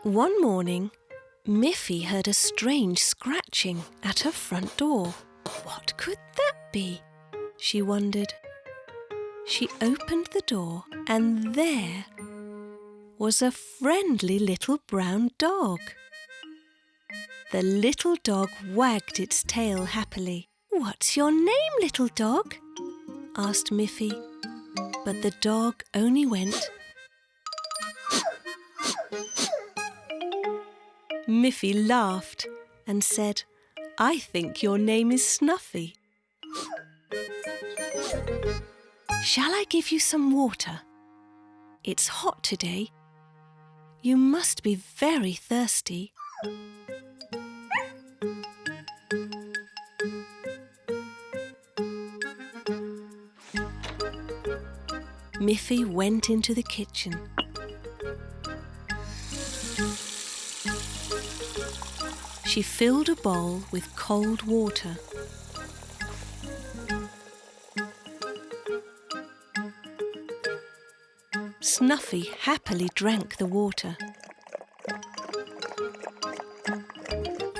One morning, Miffy heard a strange scratching at her front door. What could that be? She wondered. She opened the door and there was a friendly little brown dog. The little dog wagged its tail happily. "What's your name, little dog?" asked Miffy. But the dog only went. Miffy laughed and said, "I think your name is Snuffy. Shall I give you some water? It's hot today. You must be very thirsty." Miffy went into the kitchen. She filled a bowl with cold water. Snuffy happily drank the water.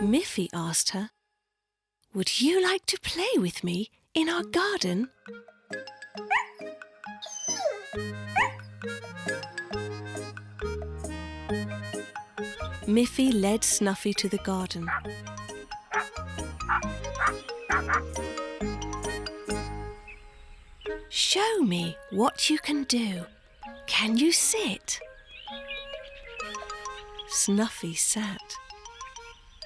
Miffy asked her, "Would you like to play with me in our garden?" Miffy led Snuffy to the garden. "Show me what you can do. Can you sit?" Snuffy sat.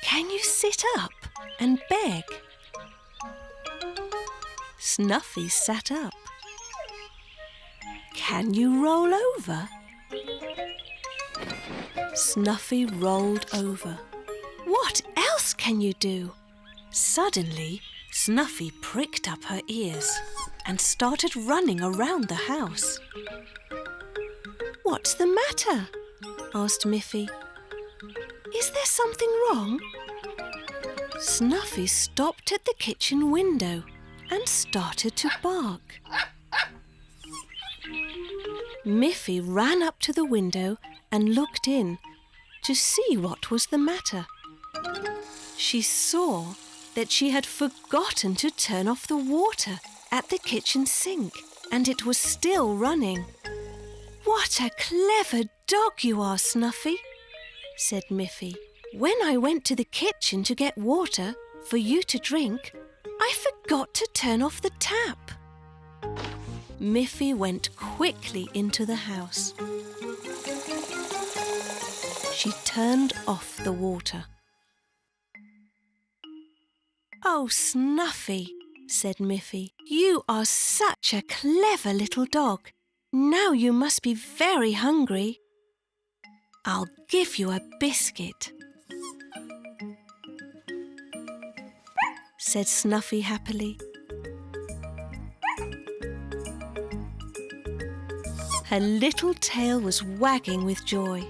"Can you sit up and beg?" Snuffy sat up. "Can you roll over?" Snuffy rolled over. "What else can you do?" Suddenly, Snuffy pricked up her ears and started running around the house. "What's the matter?" asked Miffy. "Is there something wrong?" Snuffy stopped at the kitchen window and started to bark. Miffy ran up to the window and looked in to see what was the matter. She saw that she had forgotten to turn off the water at the kitchen sink, and it was still running. "What a clever dog you are, Snuffy," said Miffy. "When I went to the kitchen to get water for you to drink, I forgot to turn off the tap." Miffy went quickly into the house. She turned off the water. "Oh, Snuffy," said Miffy, "you are such a clever little dog. Now you must be very hungry. I'll give you a biscuit," said Snuffy happily. Her little tail was wagging with joy.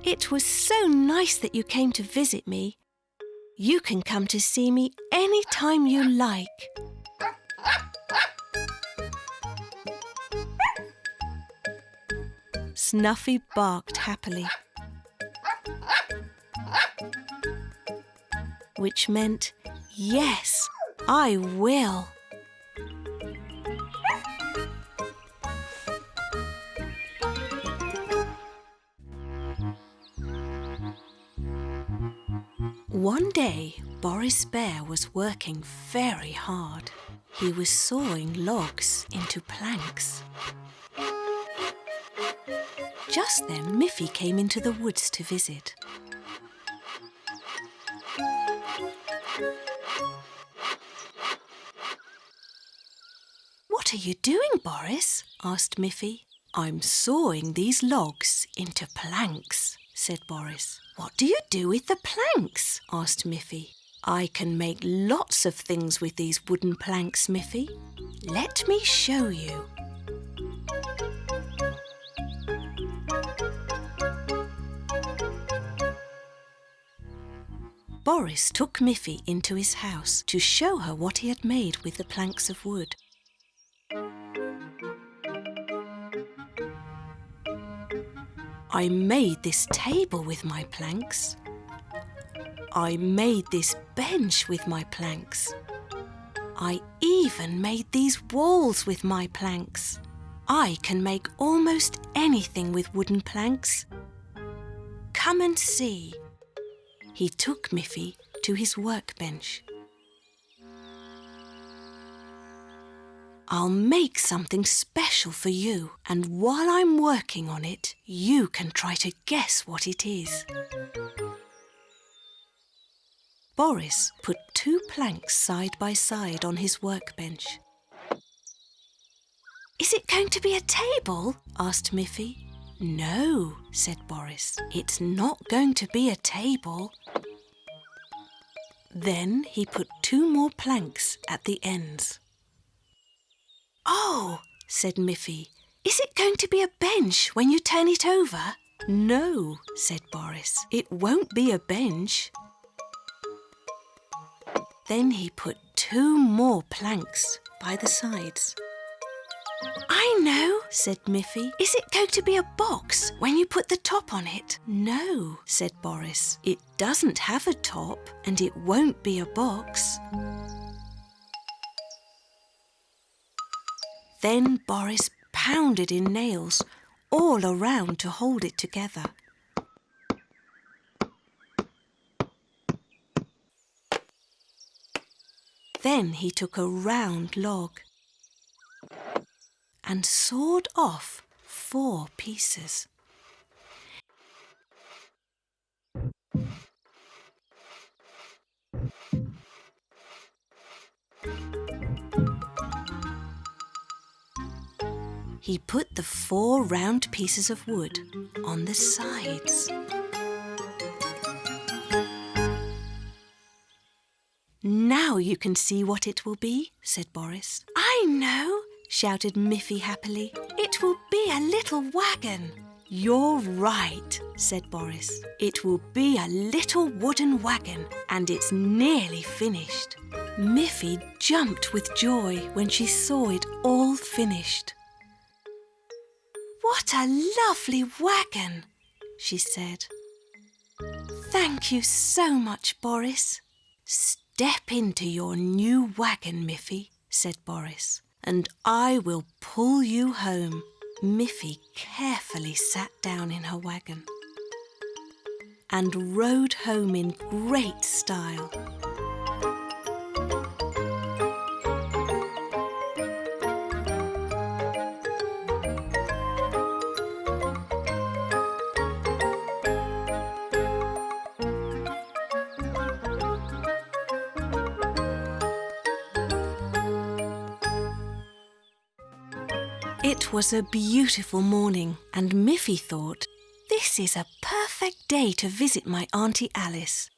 "It was so nice that you came to visit me. You can come to see me any time you like." Snuffy barked happily, which meant, "Yes, I will." One day, Boris Bear was working very hard. He was sawing logs into planks. Just then, Miffy came into the woods to visit. "What are you doing, Boris?" asked Miffy. "I'm sawing these logs into planks," said Boris. "What do you do with the planks?" asked Miffy. "I can make lots of things with these wooden planks, Miffy. Let me show you." Boris took Miffy into his house to show her what he had made with the planks of wood. I made this table with my planks. I made this bench with my planks. I even made these walls with my planks. I can make almost anything with wooden planks. Come and see. He took Miffy to his workbench. I'll make something special for you, and while I'm working on it, you can try to guess what it is. Boris put 2 planks side by side on his workbench. Is it going to be a table? Asked Miffy. No, said Boris. It's not going to be a table. Then he put 2 more planks at the ends. Oh, said Miffy. Is it going to be a bench when you turn it over? No, said Boris. It won't be a bench. Then he put 2 more planks by the sides. I know, said Miffy. Is it going to be a box when you put the top on it? No, said Boris. It doesn't have a top and it won't be a box. Then Boris pounded in nails all around to hold it together. Then he took a round log and sawed off 4 pieces. He put the 4 round pieces of wood on the sides. Now you can see what it will be, said Boris. I know, shouted Miffy happily. It will be a little wagon. You're right, said Boris. It will be a little wooden wagon, and it's nearly finished. Miffy jumped with joy when she saw it all finished. What a lovely wagon, she said. Thank you so much, Boris. Step into your new wagon, Miffy, said Boris, and I will pull you home. Miffy carefully sat down in her wagon and rode home in great style. It was a beautiful morning, and Miffy thought, this is a perfect day to visit my Auntie Alice.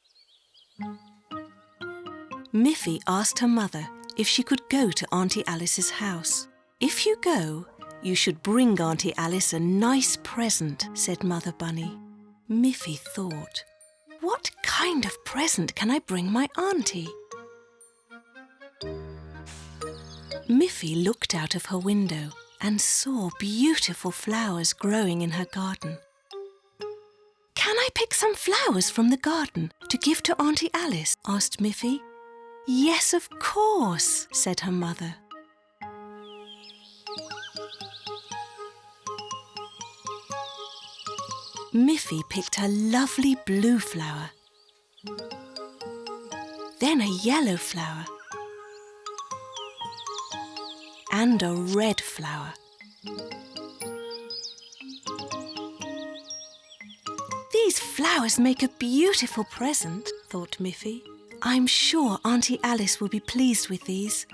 Miffy asked her mother if she could go to Auntie Alice's house. If you go, you should bring Auntie Alice a nice present, said Mother Bunny. Miffy thought, what kind of present can I bring my auntie? Miffy looked out of her window and saw beautiful flowers growing in her garden. Can I pick some flowers from the garden to give to Auntie Alice? Asked Miffy. Yes, of course, said her mother. Miffy picked a lovely blue flower, then a yellow flower, and a red flower. These flowers make a beautiful present, thought Miffy. I'm sure Auntie Alice will be pleased with these.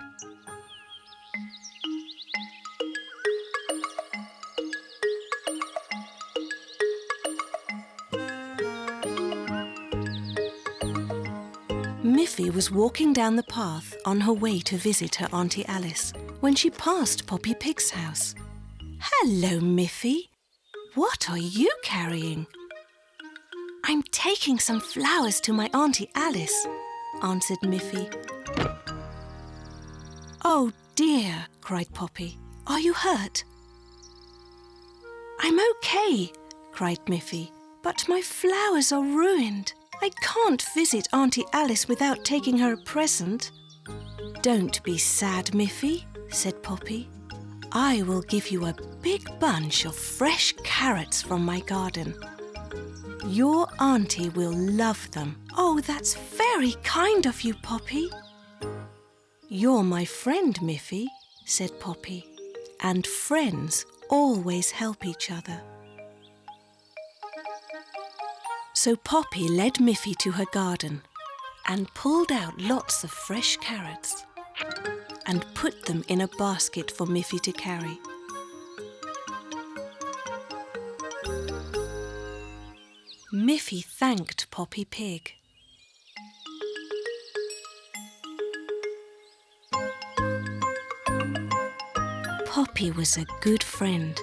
Miffy was walking down the path on her way to visit her Auntie Alice when she passed Poppy Pig's house. Hello, Miffy. What are you carrying? I'm taking some flowers to my Auntie Alice, answered Miffy. Oh dear, cried Poppy. Are you hurt? I'm okay, cried Miffy, but my flowers are ruined. I can't visit Auntie Alice without taking her a present. Don't be sad, Miffy, said Poppy. I will give you a big bunch of fresh carrots from my garden. Your auntie will love them. Oh, that's very kind of you, Poppy. You're my friend, Miffy, said Poppy, and friends always help each other. So Poppy led Miffy to her garden and pulled out lots of fresh carrots and put them in a basket for Miffy to carry. Miffy thanked Poppy Pig. Poppy was a good friend.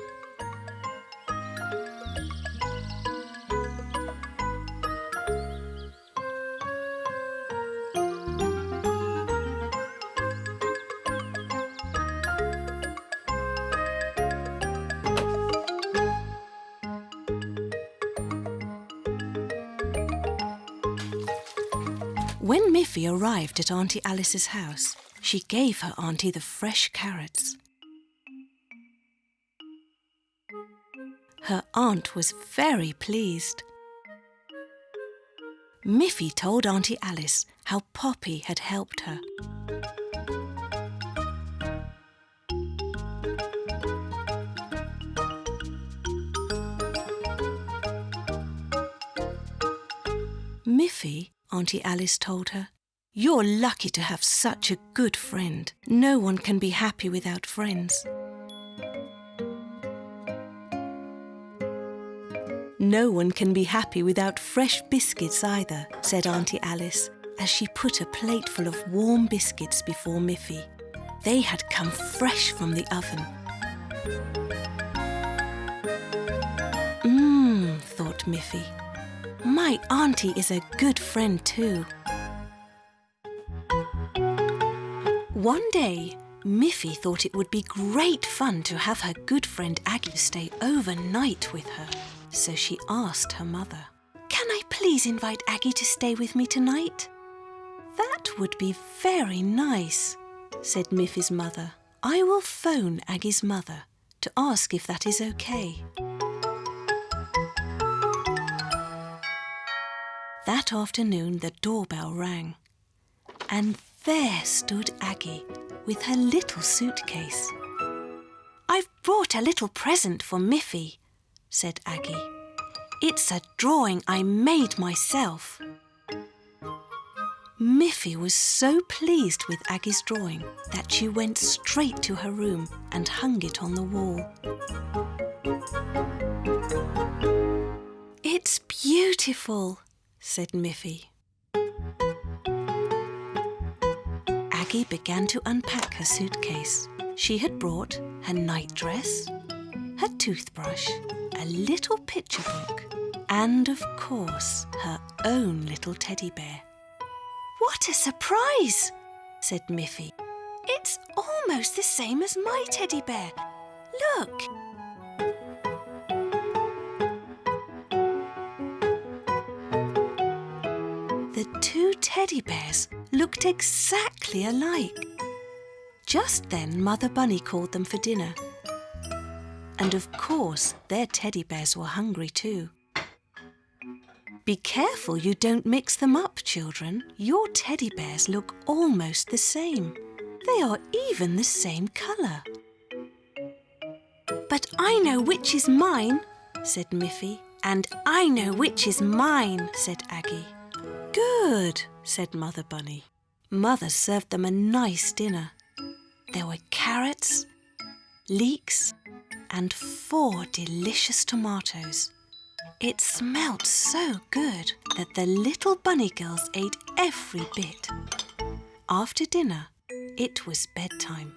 When Miffy arrived at Auntie Alice's house, she gave her auntie the fresh carrots. Her aunt was very pleased. Miffy told Auntie Alice how Poppy had helped her. Miffy, Auntie Alice told her, you're lucky to have such a good friend. No one can be happy without friends. No one can be happy without fresh biscuits either, said Auntie Alice, as she put a plateful of warm biscuits before Miffy. They had come fresh from the oven. Thought Miffy. My auntie is a good friend too. One day, Miffy thought it would be great fun to have her good friend Aggie stay overnight with her. So she asked her mother, "Can I please invite Aggie to stay with me tonight?" "That would be very nice," said Miffy's mother. "I will phone Aggie's mother to ask if that is okay." That afternoon the doorbell rang, and there stood Aggie with her little suitcase. "I've brought a little present for Miffy," said Aggie. "It's a drawing I made myself." Miffy was so pleased with Aggie's drawing that she went straight to her room and hung it on the wall. "It's beautiful," said Miffy. Aggie began to unpack her suitcase. She had brought her nightdress, her toothbrush, a little picture book, and of course her own little teddy bear. "What a surprise!" said Miffy. "It's almost the same as my teddy bear. Look!" The two teddy bears looked exactly alike. Just then Mother Bunny called them for dinner. And of course their teddy bears were hungry too. "Be careful you don't mix them up, children. Your teddy bears look almost the same. They are even the same colour." "But I know which is mine," said Miffy. "And I know which is mine," said Aggie. "Good," said Mother Bunny. Mother served them a nice dinner. There were carrots, leeks, and 4 delicious tomatoes. It smelt so good that the little bunny girls ate every bit. After dinner, it was bedtime.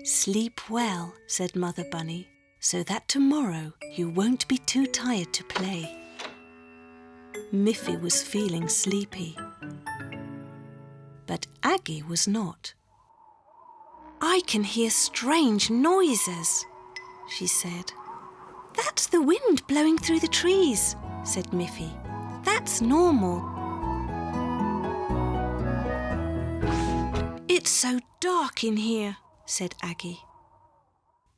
"Sleep well," said Mother Bunny, so that tomorrow you won't be too tired to play. Miffy was feeling sleepy, but Aggie was not. "I can hear strange noises," she said. "That's the wind blowing through the trees," said Miffy. "That's normal." "It's so dark in here," said Aggie.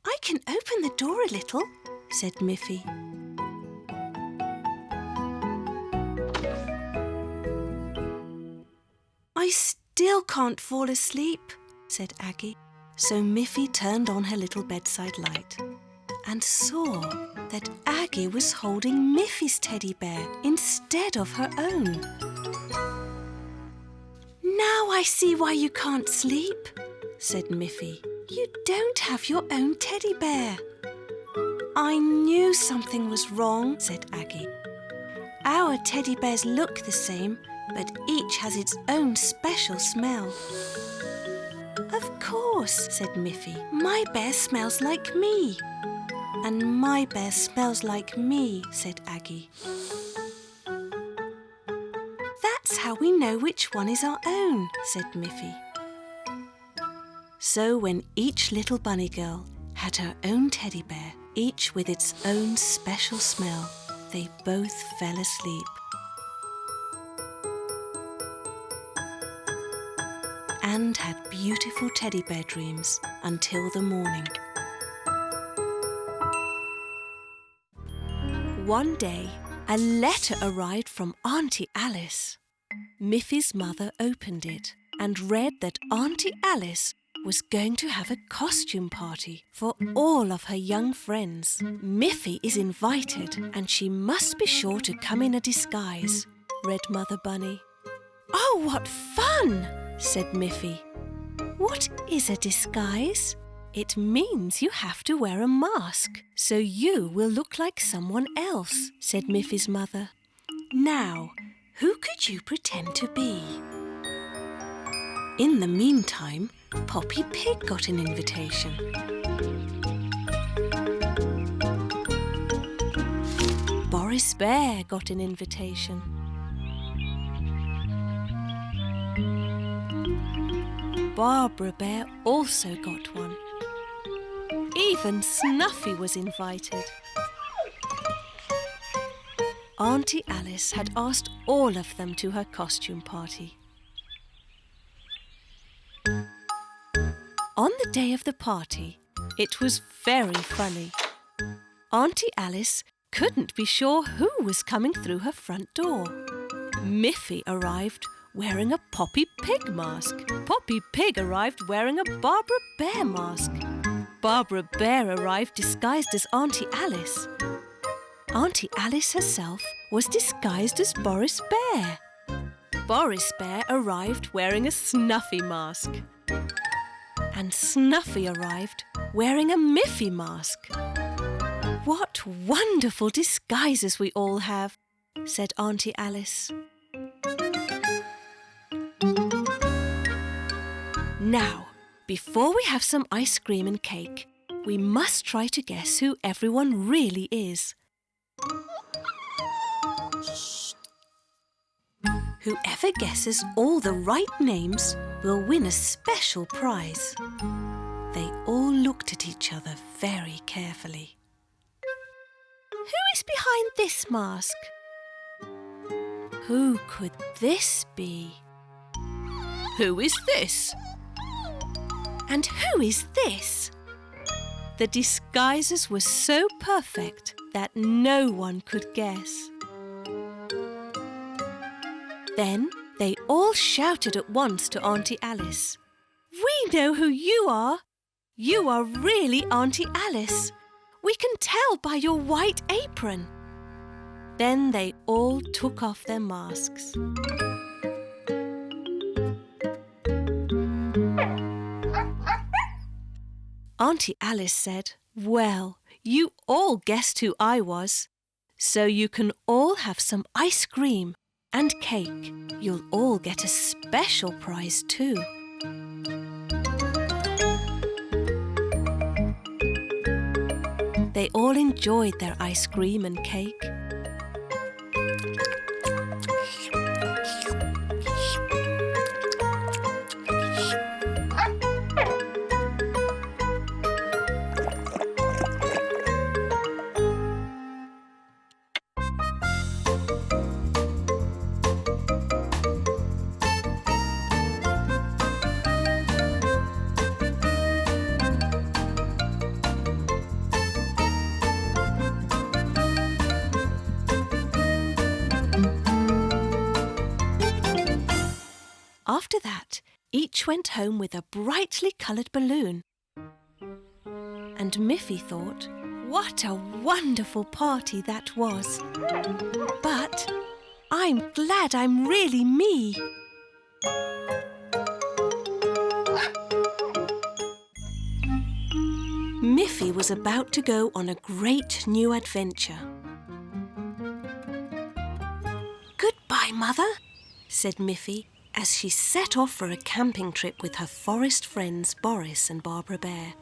"I can open the door a little," said Miffy. "I still can't fall asleep," said Aggie. So Miffy turned on her little bedside light and saw that Aggie was holding Miffy's teddy bear instead of her own. "Now I see why you can't sleep," said Miffy. "You don't have your own teddy bear." "I knew something was wrong," said Aggie. "Our teddy bears look the same, but each has its own special smell." "Of course," said Miffy. "My bear smells like me." "And my bear smells like me," said Aggie. "That's how we know which one is our own," said Miffy. So when each little bunny girl had her own teddy bear, each with its own special smell, they both fell asleep. And had beautiful teddy bear dreams until the morning. One day, a letter arrived from Auntie Alice. Miffy's mother opened it and read that Auntie Alice was going to have a costume party for all of her young friends. "Miffy is invited and she must be sure to come in a disguise," read Mother Bunny. "Oh, what fun!" said Miffy. "What is a disguise?" "It means you have to wear a mask, so you will look like someone else," said Miffy's mother. "Now, who could you pretend to be?" In the meantime, Poppy Pig got an invitation. Boris Bear got an invitation. Barbara Bear also got one. Even Snuffy was invited. Auntie Alice had asked all of them to her costume party. On the day of the party, it was very funny. Auntie Alice couldn't be sure who was coming through her front door. Miffy arrived wearing a Poppy Pig mask. Poppy Pig arrived wearing a Barbara Bear mask. Barbara Bear arrived disguised as Auntie Alice. Auntie Alice herself was disguised as Boris Bear. Boris Bear arrived wearing a Snuffy mask. And Snuffy arrived wearing a Miffy mask. "What wonderful disguises we all have," said Auntie Alice. Now, before we have some ice cream and cake, we must try to guess who everyone really is. Whoever guesses all the right names will win a special prize. They all looked at each other very carefully. "Who is behind this mask? Who could this be? Who is this? And who is this?" The disguises were so perfect that no one could guess. Then they all shouted at once to Auntie Alice. "We know who you are! You are really Auntie Alice! We can tell by your white apron!" Then they all took off their masks. Auntie Alice said, "Well, you all guessed who I was, so you can all have some ice cream and cake. You'll all get a special prize too." all enjoyed their ice cream and cake. After that, each went home with a brightly coloured balloon. And Miffy thought, what a wonderful party that was. But I'm glad I'm really me. Miffy was about to go on a great new adventure. Goodbye, Mother, said Miffy, as she set off for a camping trip with her forest friends Boris and Barbara Bear.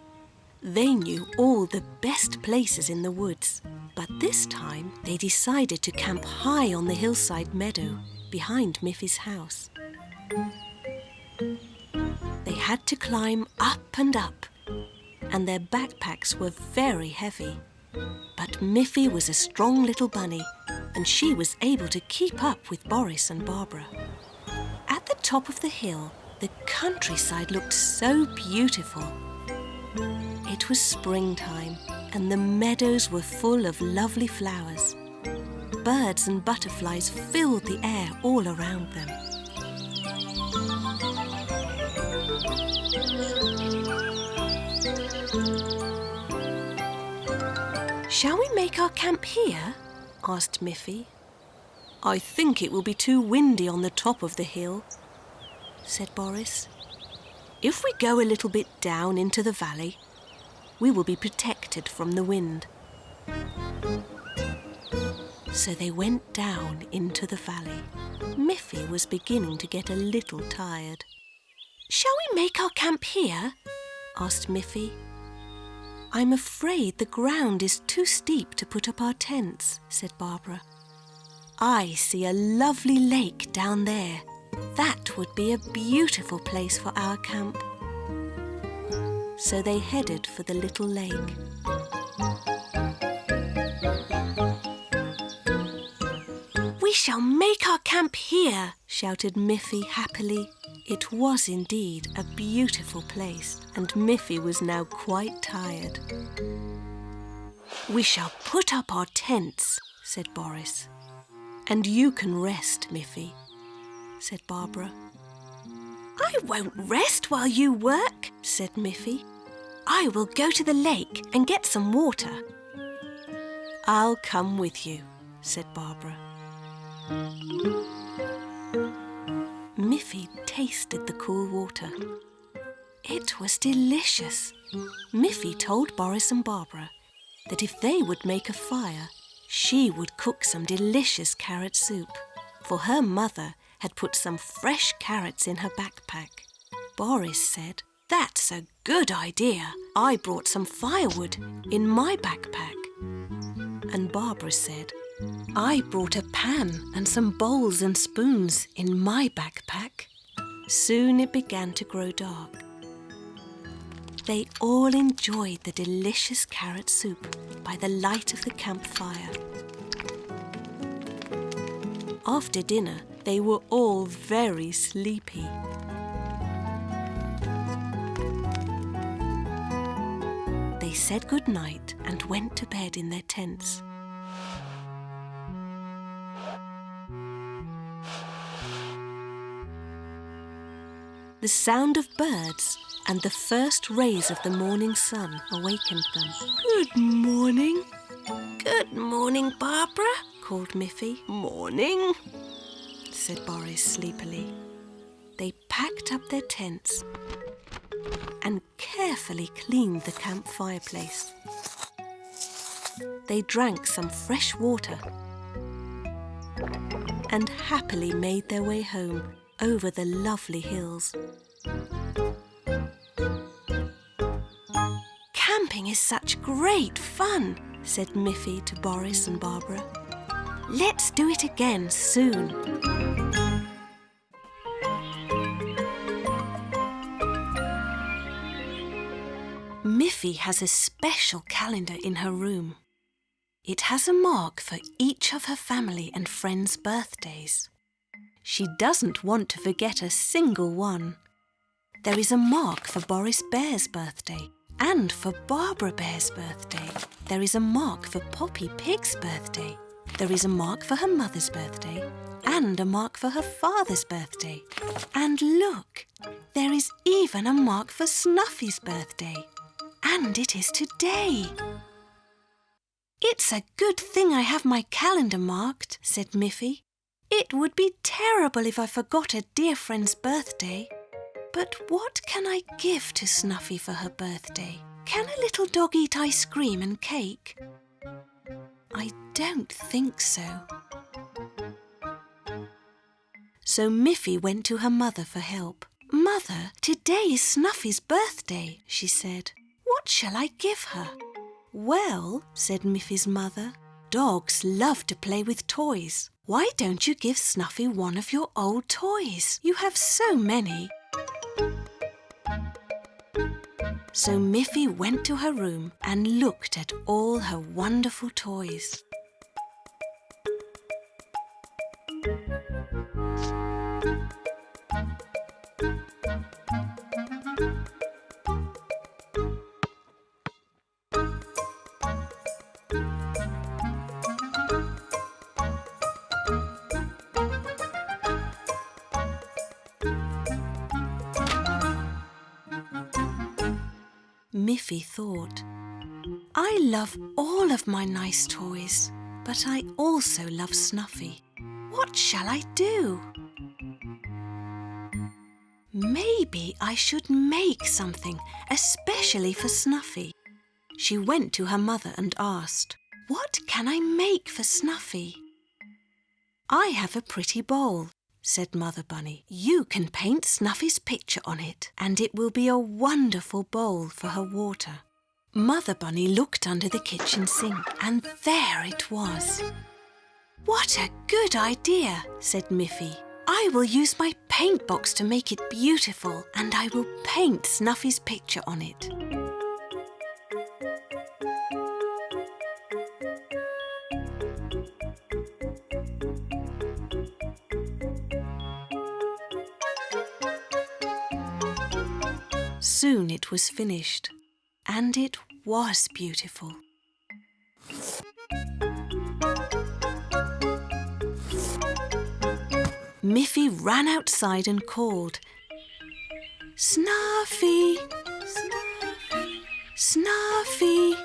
They knew all the best places in the woods, but this time they decided to camp high on the hillside meadow behind Miffy's house. They had to climb up and up, and their backpacks were very heavy. But Miffy was a strong little bunny, and she was able to keep up with Boris and Barbara. At the top of the hill, the countryside looked so beautiful. It was springtime, and the meadows were full of lovely flowers. Birds and butterflies filled the air all around them. Shall we make our camp here? Asked Miffy. I think it will be too windy on the top of the hill, said Boris. If we go a little bit down into the valley, we will be protected from the wind. So they went down into the valley. Miffy was beginning to get a little tired. Shall we make our camp here? Asked Miffy. I'm afraid the ground is too steep to put up our tents, said Barbara. I see a lovely lake down there. That would be a beautiful place for our camp. So they headed for the little lake. We shall make our camp here, shouted Miffy happily. It was indeed a beautiful place, and Miffy was now quite tired. We shall put up our tents, said Boris. And you can rest, Miffy, said Barbara. I won't rest while you work, said Miffy. I will go to the lake and get some water. I'll come with you, said Barbara. Miffy tasted the cool water. It was delicious. Miffy told Boris and Barbara that if they would make a fire, she would cook some delicious carrot soup, for her mother had put some fresh carrots in her backpack. Boris said, "That's a good idea. I brought some firewood in my backpack." And Barbara said, "I brought a pan and some bowls and spoons in my backpack." Soon it began to grow dark. They all enjoyed the delicious carrot soup by the light of the campfire. After dinner, they were all very sleepy. They said good night and went to bed in their tents. The sound of birds and the first rays of the morning sun awakened them. "Good morning." "Good morning, Barbara," called Miffy. "Morning," said Boris sleepily. They packed up their tents and carefully cleaned the camp fireplace. They drank some fresh water and happily made their way home over the lovely hills. Camping is such great fun, said Miffy to Boris and Barbara. "Let's do it again soon." Miffy has a special calendar in her room. It has a mark for each of her family and friends' birthdays. She doesn't want to forget a single one. There is a mark for Boris Bear's birthday and for Barbara Bear's birthday. There is a mark for Poppy Pig's birthday. There is a mark for her mother's birthday and a mark for her father's birthday. And look, there is even a mark for Snuffy's birthday. And it is today. "It's a good thing I have my calendar marked," said Miffy. "It would be terrible if I forgot a dear friend's birthday. But what can I give to Snuffy for her birthday? Can a little dog eat ice cream and cake? I don't think so." So Miffy went to her mother for help. "Mother, today is Snuffy's birthday," she said. "What shall I give her?" "Well," said Miffy's mother, "dogs love to play with toys. Why don't you give Snuffy one of your old toys? You have so many." So Miffy went to her room and looked at all her wonderful toys. Miffy thought, "I love all of my nice toys, but I also love Snuffy. What shall I do? Maybe I should make something especially for Snuffy." She went to her mother and asked, "What can I make for Snuffy?" "I have a pretty bowl," said Mother Bunny. "You can paint Snuffy's picture on it, and it will be a wonderful bowl for her water." Mother Bunny looked under the kitchen sink, and there it was. "What a good idea," said Miffy. "I will use my paint box to make it beautiful, and I will paint Snuffy's picture on it." Soon it was finished, and it was beautiful. Miffy ran outside and called, "Snuffy! Snuffy! Snuffy!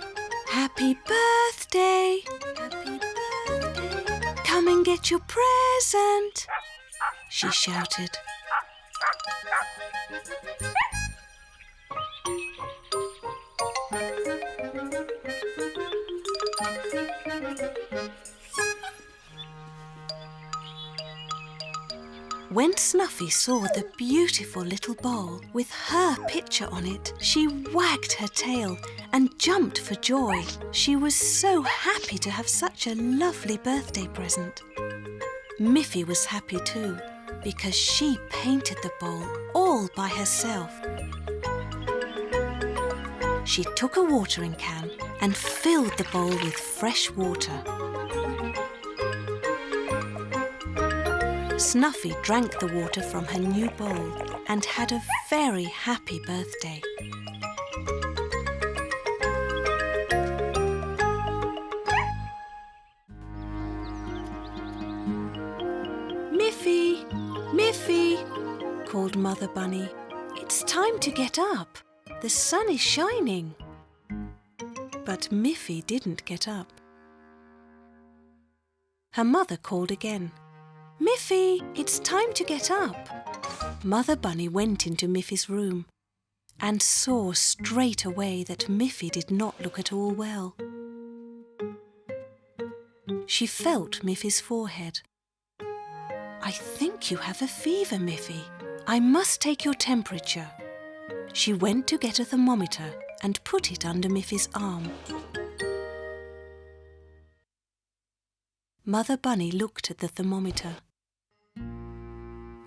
Happy birthday! Happy birthday! Come and get your present!" she shouted. When Snuffy saw the beautiful little bowl with her picture on it, she wagged her tail and jumped for joy. She was so happy to have such a lovely birthday present. Miffy was happy too, because she painted the bowl all by herself. She took a watering can and filled the bowl with fresh water. Snuffy drank the water from her new bowl and had a very happy birthday. "Miffy! Miffy!" called Mother Bunny. "It's time to get up. The sun is shining." But Miffy didn't get up. Her mother called again. "Miffy, it's time to get up." Mother Bunny went into Miffy's room and saw straight away that Miffy did not look at all well. She felt Miffy's forehead. "I think you have a fever, Miffy. I must take your temperature." She went to get a thermometer and put it under Miffy's arm. Mother Bunny looked at the thermometer.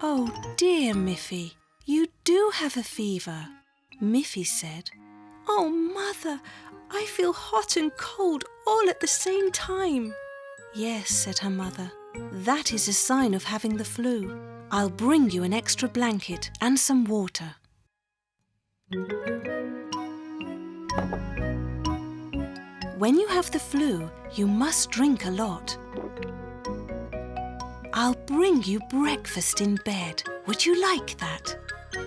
"Oh dear, Miffy, you do have a fever," Miffy said. "Oh, Mother, I feel hot and cold all at the same time." "Yes," said her mother, "that is a sign of having the flu. I'll bring you an extra blanket and some water." When you have the flu, you must drink a lot. "I'll bring you breakfast in bed. Would you like that?"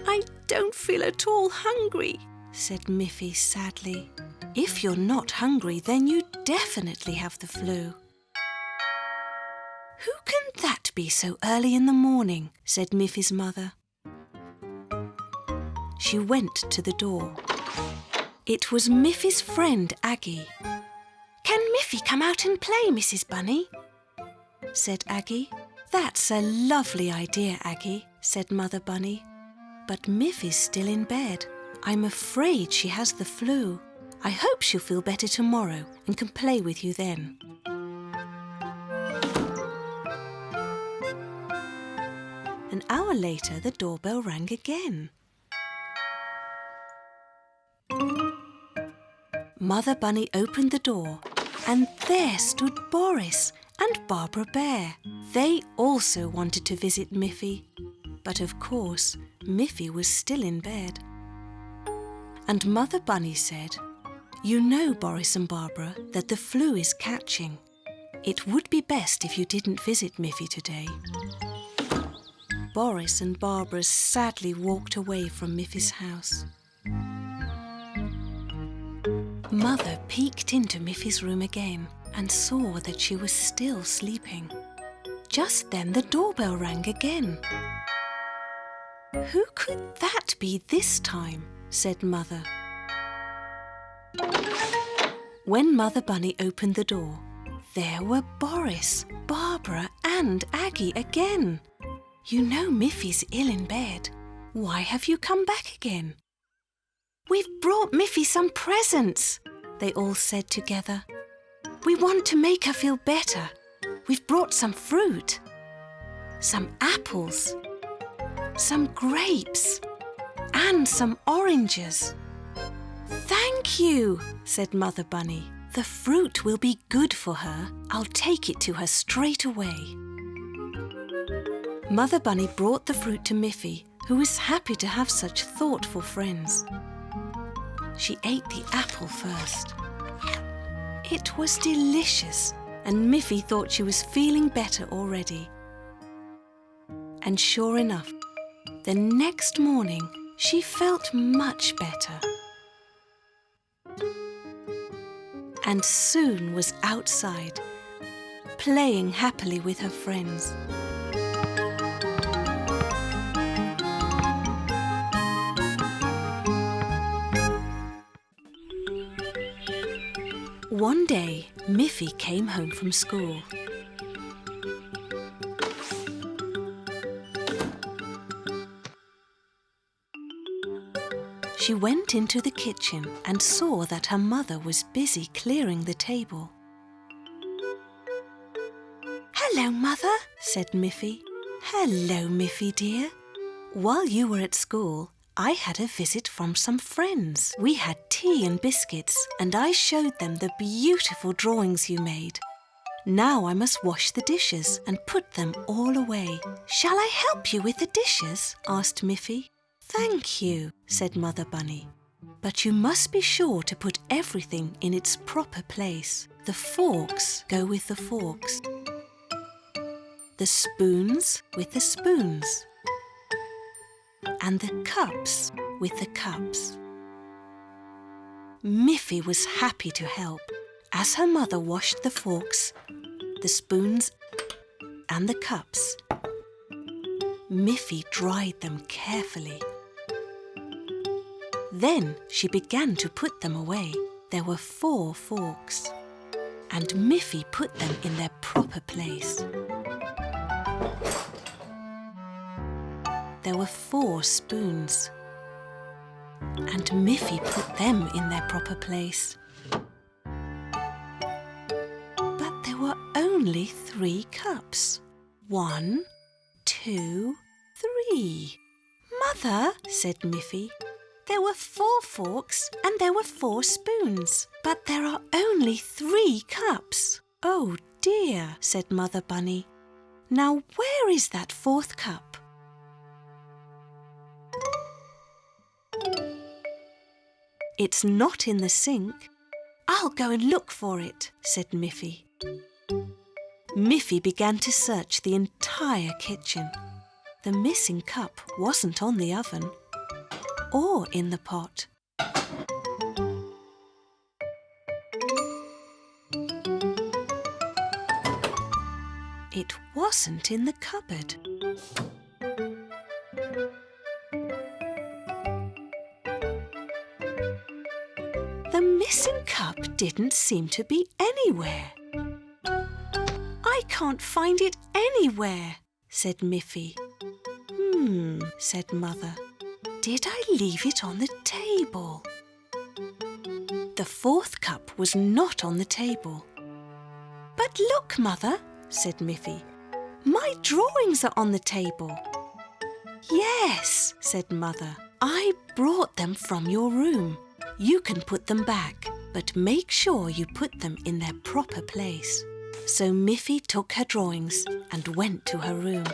"I don't feel at all hungry," said Miffy sadly. "If you're not hungry, then you definitely have the flu." "Who can that be so early in the morning?" said Miffy's mother. She went to the door. It was Miffy's friend Aggie. "Can Miffy come out and play, Mrs. Bunny?" said Aggie. "That's a lovely idea, Aggie," said Mother Bunny. "But Miffy's still in bed. I'm afraid she has the flu. I hope she'll feel better tomorrow and can play with you then." An hour later, the doorbell rang again. Mother Bunny opened the door, and there stood Boris and Barbara Bear. They also wanted to visit Miffy, but of course, Miffy was still in bed. And Mother Bunny said, "You know, Boris and Barbara, that the flu is catching. It would be best if you didn't visit Miffy today." Boris and Barbara sadly walked away from Miffy's house. Mother peeked into Miffy's room again and saw that she was still sleeping. Just then the doorbell rang again. "Who could that be this time?" said Mother. When Mother Bunny opened the door, there were Boris, Barbara and Aggie again. "You know Miffy's ill in bed. Why have you come back again?" "We've brought Miffy some presents," they all said together. "We want to make her feel better. We've brought some fruit, some apples, some grapes, and some oranges." "Thank you," said Mother Bunny. "The fruit will be good for her. I'll take it to her straight away." Mother Bunny brought the fruit to Miffy, who was happy to have such thoughtful friends. She ate the apple first. It was delicious, and Miffy thought she was feeling better already. And sure enough, the next morning she felt much better. And soon was outside, playing happily with her friends. One day, Miffy came home from school. She went into the kitchen and saw that her mother was busy clearing the table. "Hello, Mother," said Miffy. "Hello, Miffy dear. While you were at school, I had a visit from some friends. We had tea and biscuits, and I showed them the beautiful drawings you made. Now I must wash the dishes and put them all away." "Shall I help you with the dishes?" asked Miffy. "Thank you," said Mother Bunny. "But you must be sure to put everything in its proper place. The forks go with the forks, the spoons with the spoons, and the cups with the cups." Miffy was happy to help. As her mother washed the forks, the spoons, and the cups, Miffy dried them carefully. Then she began to put them away. There were 4 forks, and Miffy put them in their proper place. There were 4 spoons, and Miffy put them in their proper place. But there were only only 3 cups. 1, 2, 3. Mother, said Miffy, there were 4 forks and there were 4 spoons, but there are only 3 cups. Oh dear, said Mother Bunny. Now where is that 4th cup? It's not in the sink. I'll go and look for it, said Miffy. Miffy began to search the entire kitchen. The missing cup wasn't on the oven or in the pot. It wasn't in the cupboard. The missing cup didn't seem to be anywhere. I can't find it anywhere, said Miffy. Said Mother. Did I leave it on the table? The 4th cup was not on the table. But look, Mother, said Miffy. My drawings are on the table. Yes, said Mother. I brought them from your room. You can put them back, but make sure you put them in their proper place. So Miffy took her drawings and went to her room.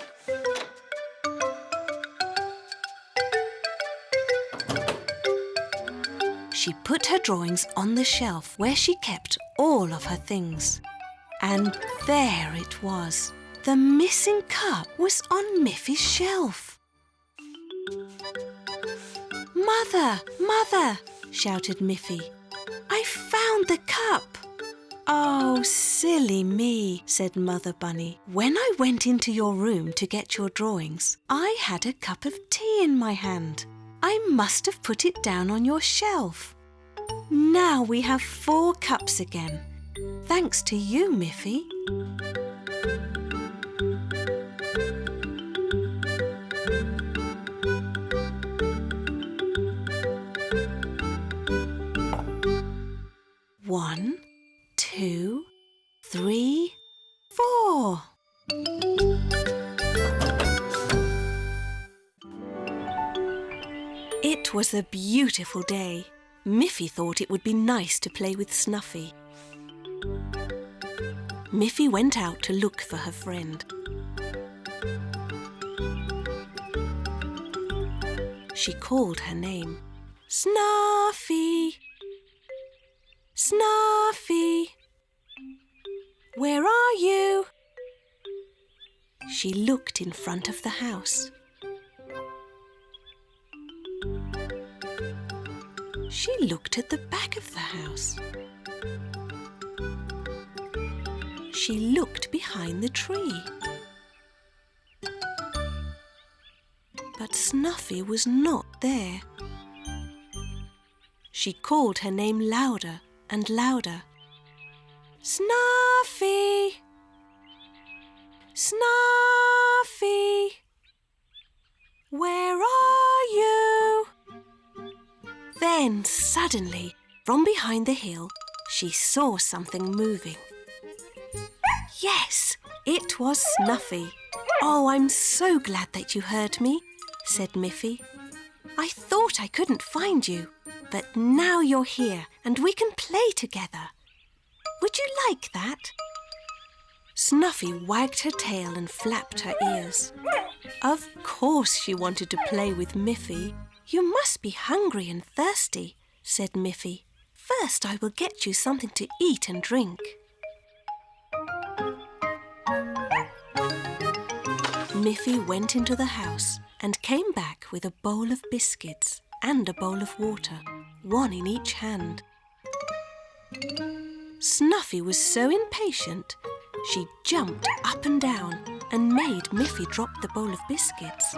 She put her drawings on the shelf where she kept all of her things. And there it was. The missing cup was on Miffy's shelf. Mother, Mother, shouted Miffy. I found the cup. Oh, silly me, said Mother Bunny. When I went into your room to get your drawings, I had a cup of tea in my hand. I must have put it down on your shelf. Now we have 4 cups again. Thanks to you, Miffy. One, 2, 3, 4. It was a beautiful day. Miffy thought it would be nice to play with Snuffy. Miffy went out to look for her friend. She called her name. Snuffy! Snuffy! Where are you? She looked in front of the house. She looked at the back of the house. She looked behind the tree. But Snuffy was not there. She called her name louder and louder. Snuffy! Snuffy! Where are you? Then suddenly, from behind the hill, she saw something moving. Yes, it was Snuffy. Oh, I'm so glad that you heard me, said Miffy. I thought I couldn't find you, but now you're here and we can play together. Would you like that? Snuffy wagged her tail and flapped her ears. Of course she wanted to play with Miffy. You must be hungry and thirsty, said Miffy. First I will get you something to eat and drink. Miffy went into the house and came back with a bowl of biscuits and a bowl of water, one in each hand. Snuffy was so impatient, she jumped up and down and made Miffy drop the bowl of biscuits.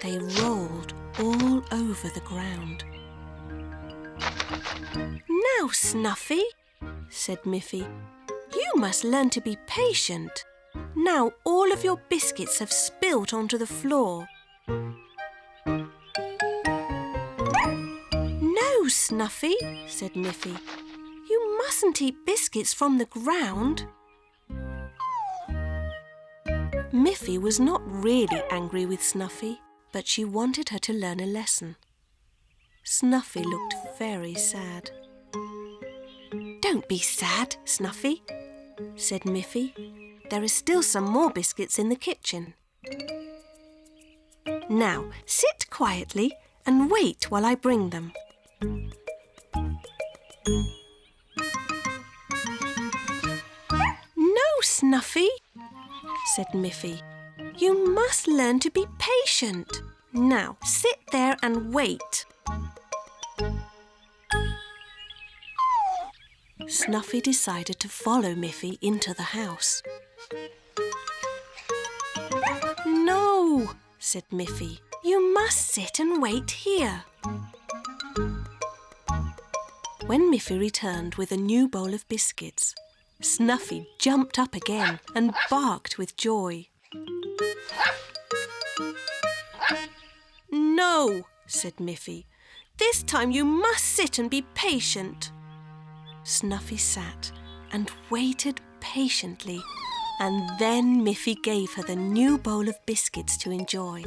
They rolled all over the ground. Now, Snuffy, said Miffy, you must learn to be patient. Now all of your biscuits have spilt onto the floor. No, Snuffy, said Miffy. You mustn't eat biscuits from the ground. Miffy was not really angry with Snuffy, but she wanted her to learn a lesson. Snuffy looked very sad. "Don't be sad, Snuffy," said Miffy. "There are still some more biscuits in the kitchen. Now, sit quietly and wait while I bring them." "No, Snuffy," said Miffy. "You must learn to be patient. Now, sit there and wait." Snuffy decided to follow Miffy into the house. "No," said Miffy. "You must sit and wait here." When Miffy returned with a new bowl of biscuits, Snuffy jumped up again and barked with joy. "No," said Miffy. "This time you must sit and be patient." Snuffy sat and waited patiently, and then Miffy gave her the new bowl of biscuits to enjoy.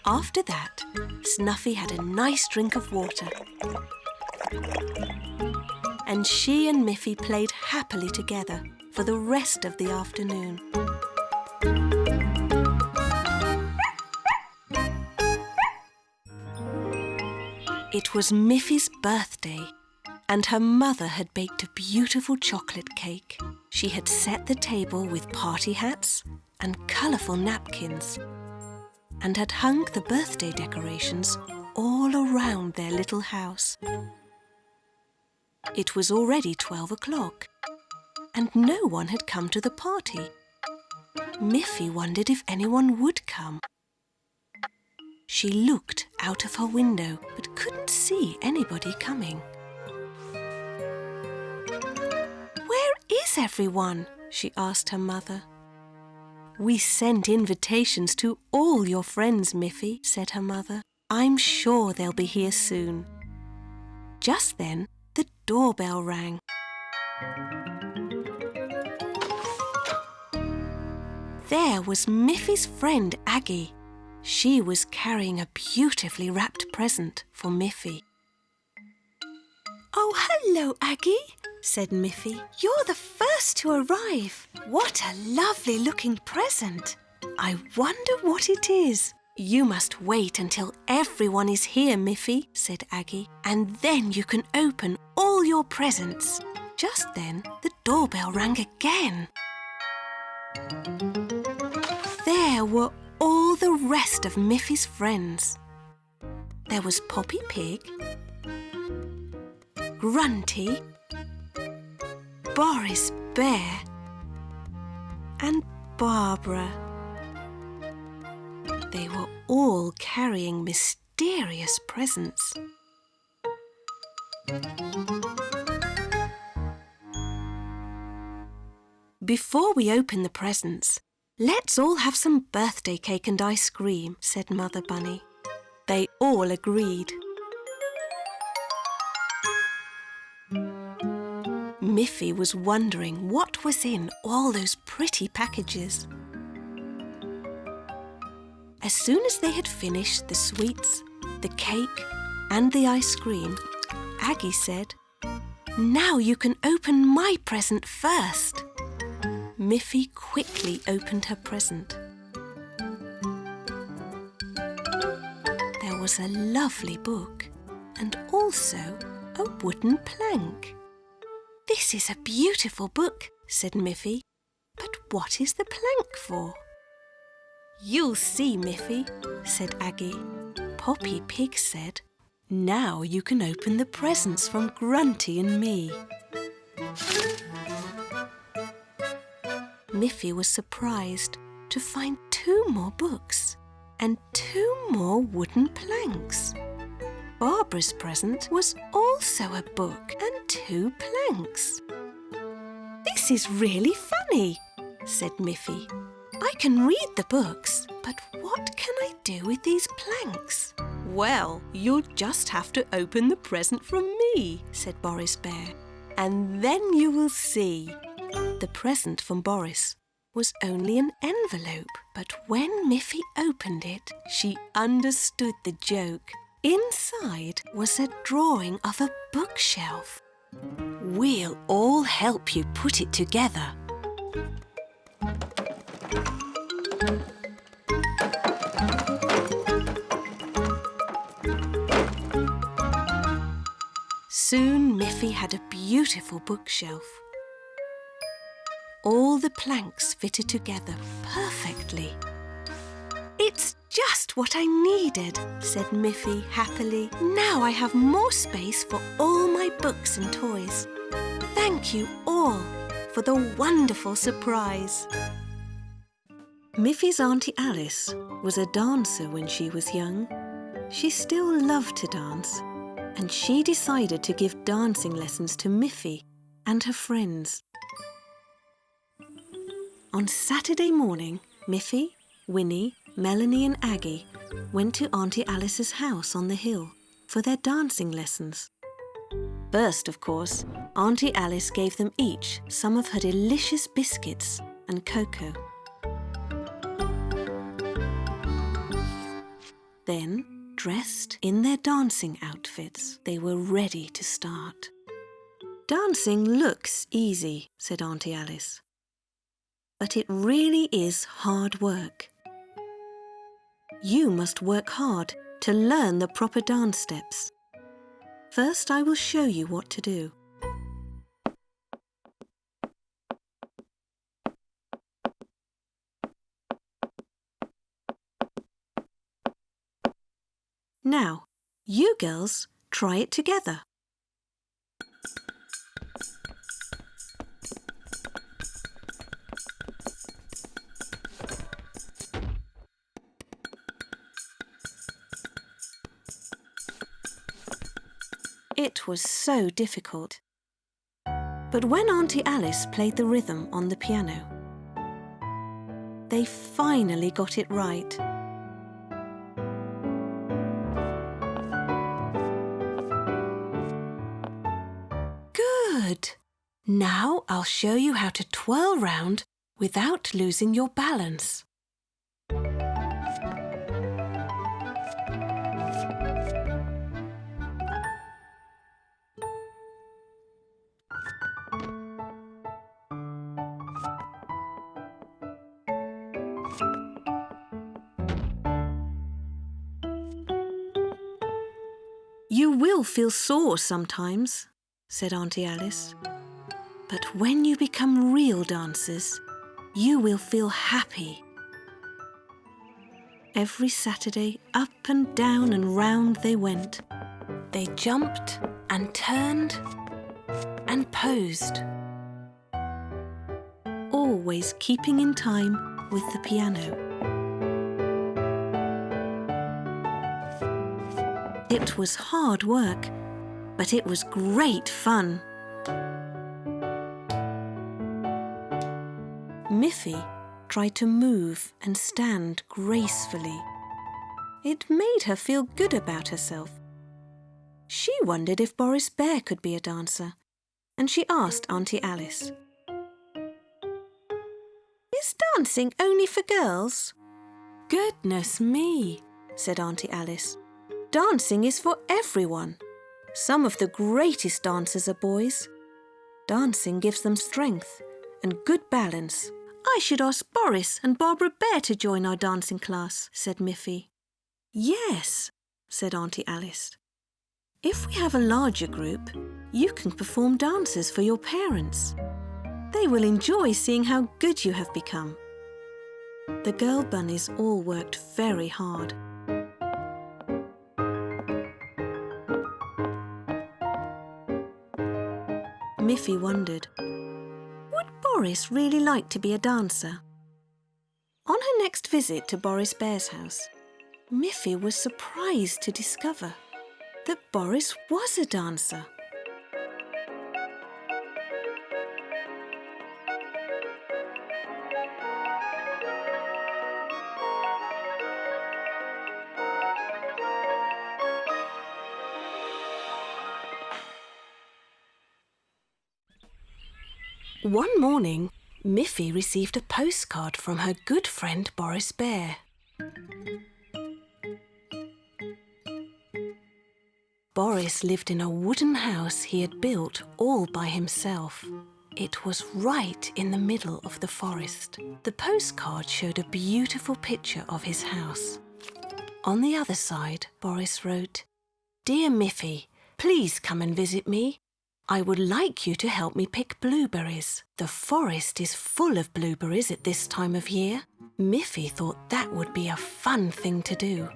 After that, Snuffy had a nice drink of water, and she and Miffy played happily together for the rest of the afternoon. It was Miffy's birthday, and her mother had baked a beautiful chocolate cake. She had set the table with party hats and colourful napkins, and had hung the birthday decorations all around their little house. It was already 12 o'clock, and no one had come to the party. Miffy wondered if anyone would come. She looked out of her window, but couldn't see anybody coming. "Where is everyone?" she asked her mother. "We sent invitations to all your friends, Miffy," said her mother. "I'm sure they'll be here soon." Just then, the doorbell rang. There was Miffy's friend Aggie. She was carrying a beautifully wrapped present for Miffy. "Oh, hello, Aggie," said Miffy. "You're the first to arrive. What a lovely-looking present. I wonder what it is." "You must wait until everyone is here, Miffy," said Aggie, "and then you can open all your presents." Just then, the doorbell rang again. There were all the rest of Miffy's friends. There was Poppy Pig, Grunty, Boris Bear, and Barbara. They were all carrying mysterious presents. "Before we open the presents, let's all have some birthday cake and ice cream," said Mother Bunny. They all agreed. Miffy was wondering what was in all those pretty packages. As soon as they had finished the sweets, the cake, and the ice cream, Aggie said, "Now you can open my present first." Miffy quickly opened her present. There was a lovely book and also a wooden plank. "This is a beautiful book," said Miffy. "But what is the plank for?" "You'll see, Miffy," said Aggie. Poppy Pig said, "Now you can open the presents from Grunty and me." Miffy was surprised to find 2 more books and 2 more wooden planks. Barbara's present was also a book and 2 planks. "This is really funny," said Miffy. "I can read the books, but what can I do with these planks?" "Well, you'll just have to open the present from me," said Boris Bear, "and then you will see." The present from Boris was only an envelope, but when Miffy opened it, she understood the joke. Inside was a drawing of a bookshelf. "We'll all help you put it together." Soon Miffy had a beautiful bookshelf. All the planks fitted together perfectly. "It's just what I needed," said Miffy happily. "Now I have more space for all my books and toys. Thank you all for the wonderful surprise." Miffy's Auntie Alice was a dancer when she was young. She still loved to dance, and she decided to give dancing lessons to Miffy and her friends. On Saturday morning, Miffy, Winnie, Melanie and Aggie went to Auntie Alice's house on the hill for their dancing lessons. First, of course, Auntie Alice gave them each some of her delicious biscuits and cocoa. Then, dressed in their dancing outfits, they were ready to start. "Dancing looks easy," said Auntie Alice, "but it really is hard work. You must work hard to learn the proper dance steps. First, I will show you what to do." Now, you girls try it together. It was so difficult. But when Auntie Alice played the rhythm on the piano, they finally got it right. Good! Now I'll show you how to twirl round without losing your balance. "You will feel sore sometimes," said Auntie Alice. "But when you become real dancers, you will feel happy." Every Saturday, up and down and round they went. They jumped and turned and posed, always keeping in time with the piano. It was hard work, but it was great fun. Miffy tried to move and stand gracefully. It made her feel good about herself. She wondered if Boris Bear could be a dancer, and she asked Auntie Alice, "Is dancing only for girls?" "Goodness me," said Auntie Alice. "Dancing is for everyone. Some of the greatest dancers are boys. Dancing gives them strength and good balance." "I should ask Boris and Barbara Bear to join our dancing class," said Miffy. "Yes," said Auntie Alice. "If we have a larger group, you can perform dances for your parents. They will enjoy seeing how good you have become." The girl bunnies all worked very hard. Miffy wondered, would Boris really like to be a dancer? On her next visit to Boris Bear's house, Miffy was surprised to discover that Boris was a dancer. One morning, Miffy received a postcard from her good friend Boris Bear. Boris lived in a wooden house he had built all by himself. It was right in the middle of the forest. The postcard showed a beautiful picture of his house. On the other side, Boris wrote, "Dear Miffy, please come and visit me. I would like you to help me pick blueberries. The forest is full of blueberries at this time of year." Miffy thought that would be a fun thing to do.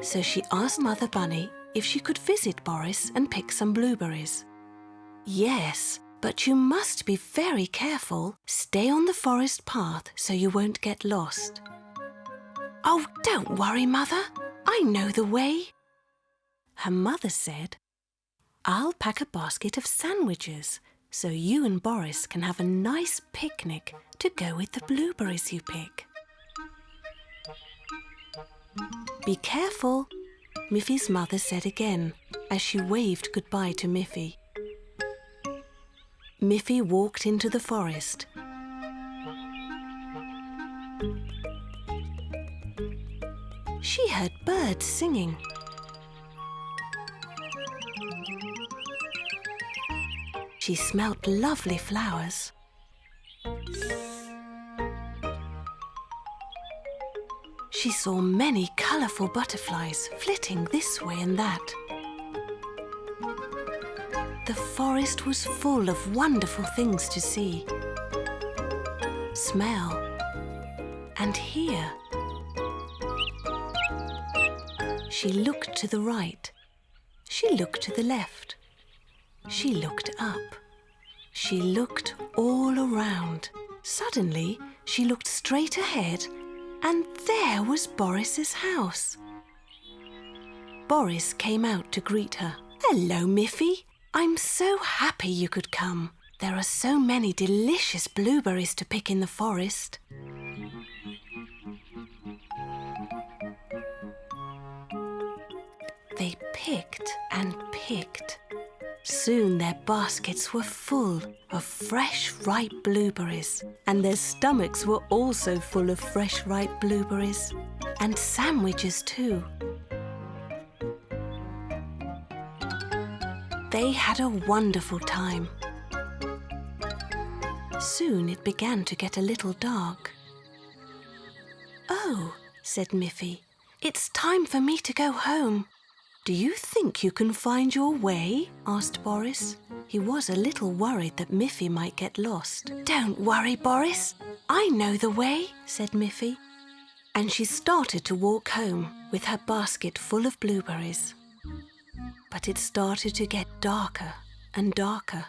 So she asked Mother Bunny if she could visit Boris and pick some blueberries. "Yes, but you must be very careful. Stay on the forest path so you won't get lost." "Oh, don't worry, Mother. I know the way." Her mother said, "I'll pack a basket of sandwiches so you and Boris can have a nice picnic to go with the blueberries you pick." "Be careful," Miffy's mother said again as she waved goodbye to Miffy. Miffy walked into the forest. She heard birds singing. She smelt lovely flowers. She saw many colourful butterflies flitting this way and that. The forest was full of wonderful things to see, smell, and hear. She looked to the right. She looked to the left. She looked up. She looked all around. Suddenly, she looked straight ahead, and there was Boris's house. Boris came out to greet her. "Hello, Miffy. I'm so happy you could come. There are so many delicious blueberries to pick in the forest." They picked and picked. Soon their baskets were full of fresh, ripe blueberries, and their stomachs were also full of fresh, ripe blueberries, and sandwiches too. They had a wonderful time. Soon it began to get a little dark. "Oh," said Miffy, "it's time for me to go home." "Do you think you can find your way?" asked Boris. He was a little worried that Miffy might get lost. "Don't worry, Boris. I know the way," said Miffy. And she started to walk home with her basket full of blueberries. But it started to get darker and darker.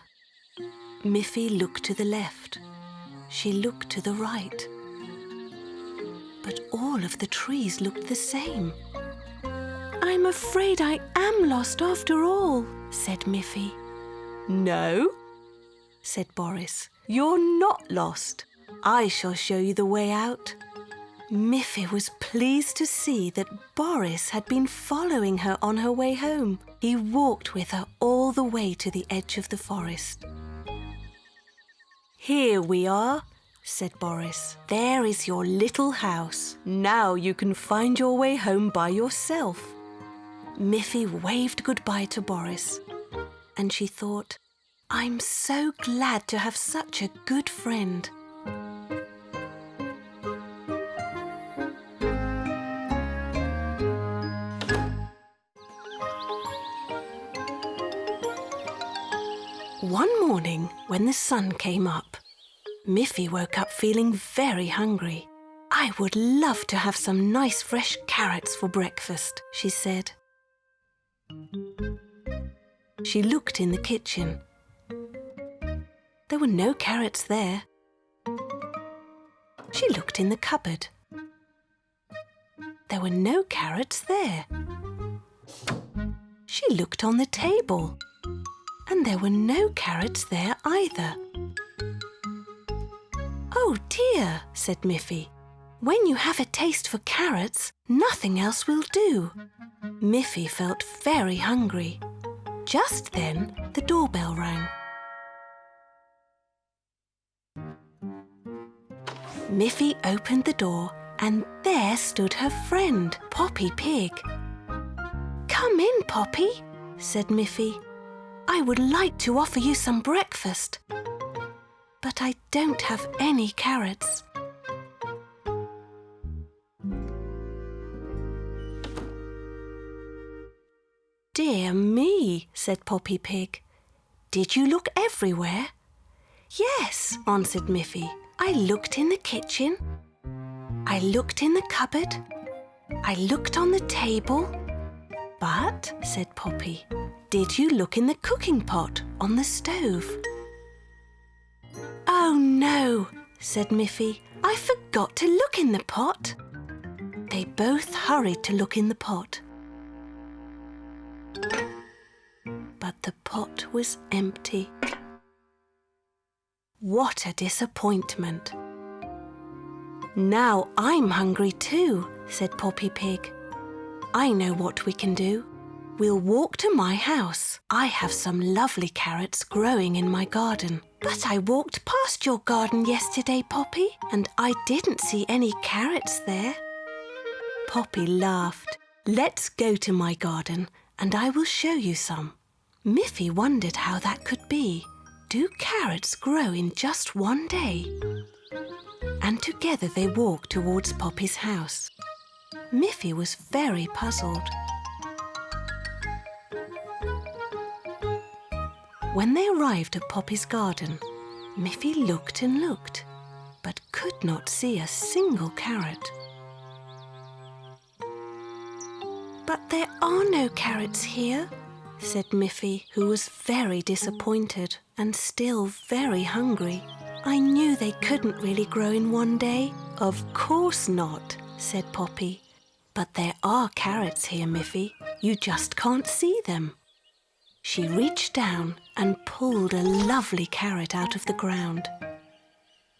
Miffy looked to the left. She looked to the right. But all of the trees looked the same. "I'm afraid I am lost after all," said Miffy. "No," said Boris. "You're not lost. I shall show you the way out." Miffy was pleased to see that Boris had been following her on her way home. He walked with her all the way to the edge of the forest. "Here we are," said Boris. "There is your little house. Now you can find your way home by yourself." Miffy waved goodbye to Boris, and she thought, "I'm so glad to have such a good friend." One morning, when the sun came up, Miffy woke up feeling very hungry. "I would love to have some nice fresh carrots for breakfast," she said. She looked in the kitchen. There were no carrots there. She looked in the cupboard. There were no carrots there. She looked on the table, and there were no carrots there either. "Oh dear," said Miffy. "When you have a taste for carrots, nothing else will do." Miffy felt very hungry. Just then, the doorbell rang. Miffy opened the door and there stood her friend, Poppy Pig. "Come in, Poppy," said Miffy. "I would like to offer you some breakfast, but I don't have any carrots." "Dear me," said Poppy Pig. "Did you look everywhere?" "Yes," answered Miffy. "I looked in the kitchen. I looked in the cupboard. I looked on the table." "But," said Poppy, "did you look in the cooking pot on the stove?" "Oh no," said Miffy. "I forgot to look in the pot." They both hurried to look in the pot. But the pot was empty. What a disappointment! "Now I'm hungry too," said Poppy Pig. "I know what we can do. We'll walk to my house. I have some lovely carrots growing in my garden." "But I walked past your garden yesterday, Poppy, and I didn't see any carrots there." Poppy laughed. "Let's go to my garden and I will show you some." Miffy wondered how that could be. Do carrots grow in just one day? And together they walked towards Poppy's house. Miffy was very puzzled. When they arrived at Poppy's garden, Miffy looked and looked, but could not see a single carrot. "But there are no carrots here," said Miffy, who was very disappointed and still very hungry. "I knew they couldn't really grow in one day." "Of course not," said Poppy. "But there are carrots here, Miffy. You just can't see them." She reached down and pulled a lovely carrot out of the ground.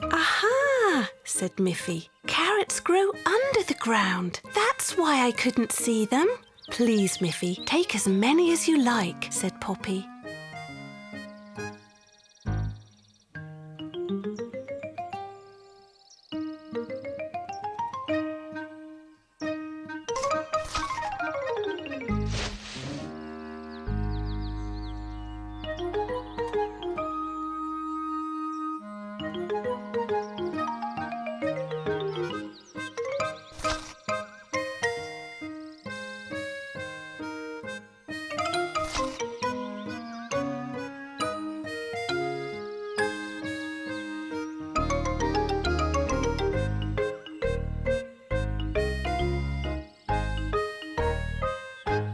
"Aha!" said Miffy. "Carrots grow under the ground. That's why I couldn't see them." "Please, Miffy, take as many as you like," said Poppy.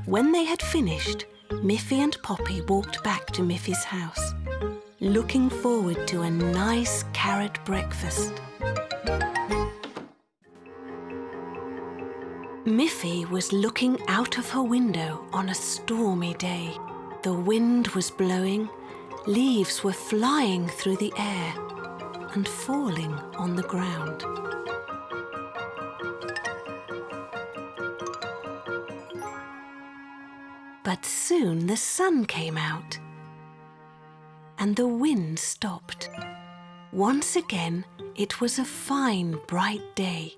When they had finished, Miffy and Poppy walked back to Miffy's house, looking forward to a nice carrot breakfast. Miffy was looking out of her window on a stormy day. The wind was blowing, leaves were flying through the air and falling on the ground. But soon the sun came out and the wind stopped. Once again, it was a fine, bright day.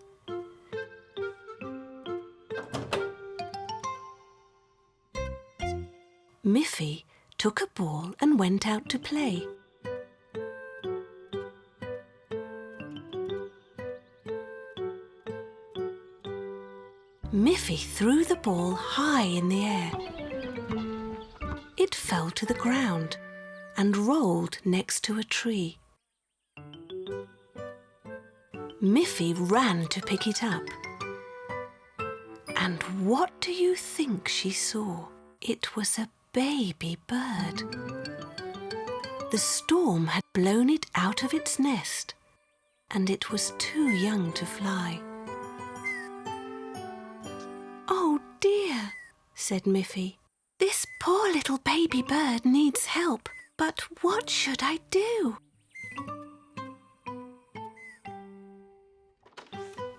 Miffy took a ball and went out to play. Miffy threw the ball high in the air. It fell to the ground and rolled next to a tree. Miffy ran to pick it up. And what do you think she saw? It was a baby bird. The storm had blown it out of its nest, and it was too young to fly. "Oh dear," said Miffy. "This poor little baby bird needs help, but what should I do?"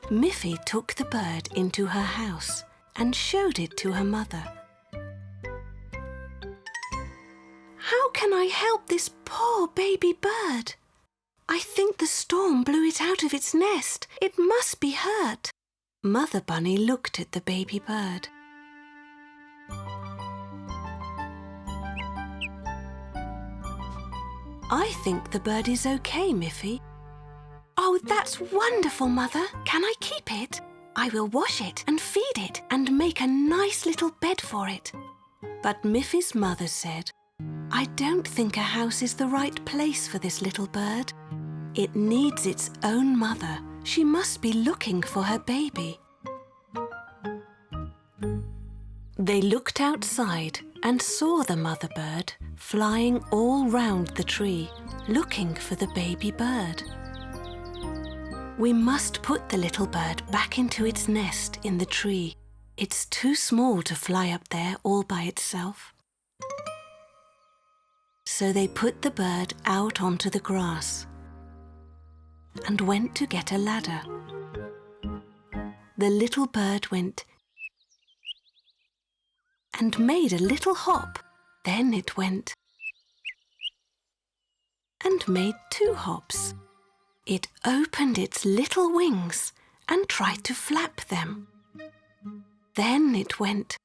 Miffy took the bird into her house and showed it to her mother. "How can I help this poor baby bird?" I think the storm blew it out of its nest. It must be hurt. Mother Bunny looked at the baby bird. I think the bird is okay, Miffy. Oh, that's wonderful, Mother. Can I keep it? I will wash it and feed it and make a nice little bed for it. But Miffy's mother said, I don't think a house is the right place for this little bird. It needs its own mother. She must be looking for her baby. They looked outside and saw the mother bird flying all round the tree, looking for the baby bird. We must put the little bird back into its nest in the tree. It's too small to fly up there all by itself. So they put the bird out onto the grass and went to get a ladder. The little bird went and made a little hop. Then it went and made 2 hops. It opened its little wings and tried to flap them. Then it went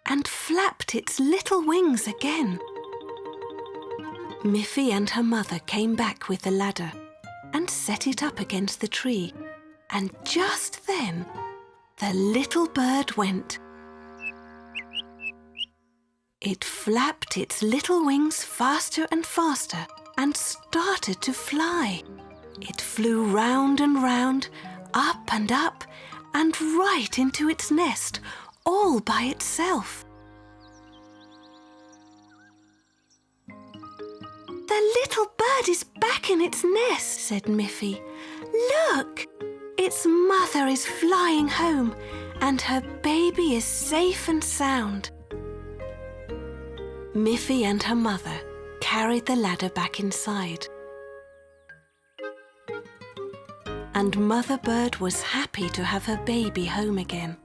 and flapped its little wings again. Miffy and her mother came back with the ladder and set it up against the tree. And just then, the little bird went. It flapped its little wings faster and faster and started to fly. It flew round and round, up and up, and right into its nest, all by itself. The little bird is back in its nest, said Miffy. Look! Its mother is flying home, and her baby is safe and sound. Miffy and her mother carried the ladder back inside. And Mother Bird was happy to have her baby home again.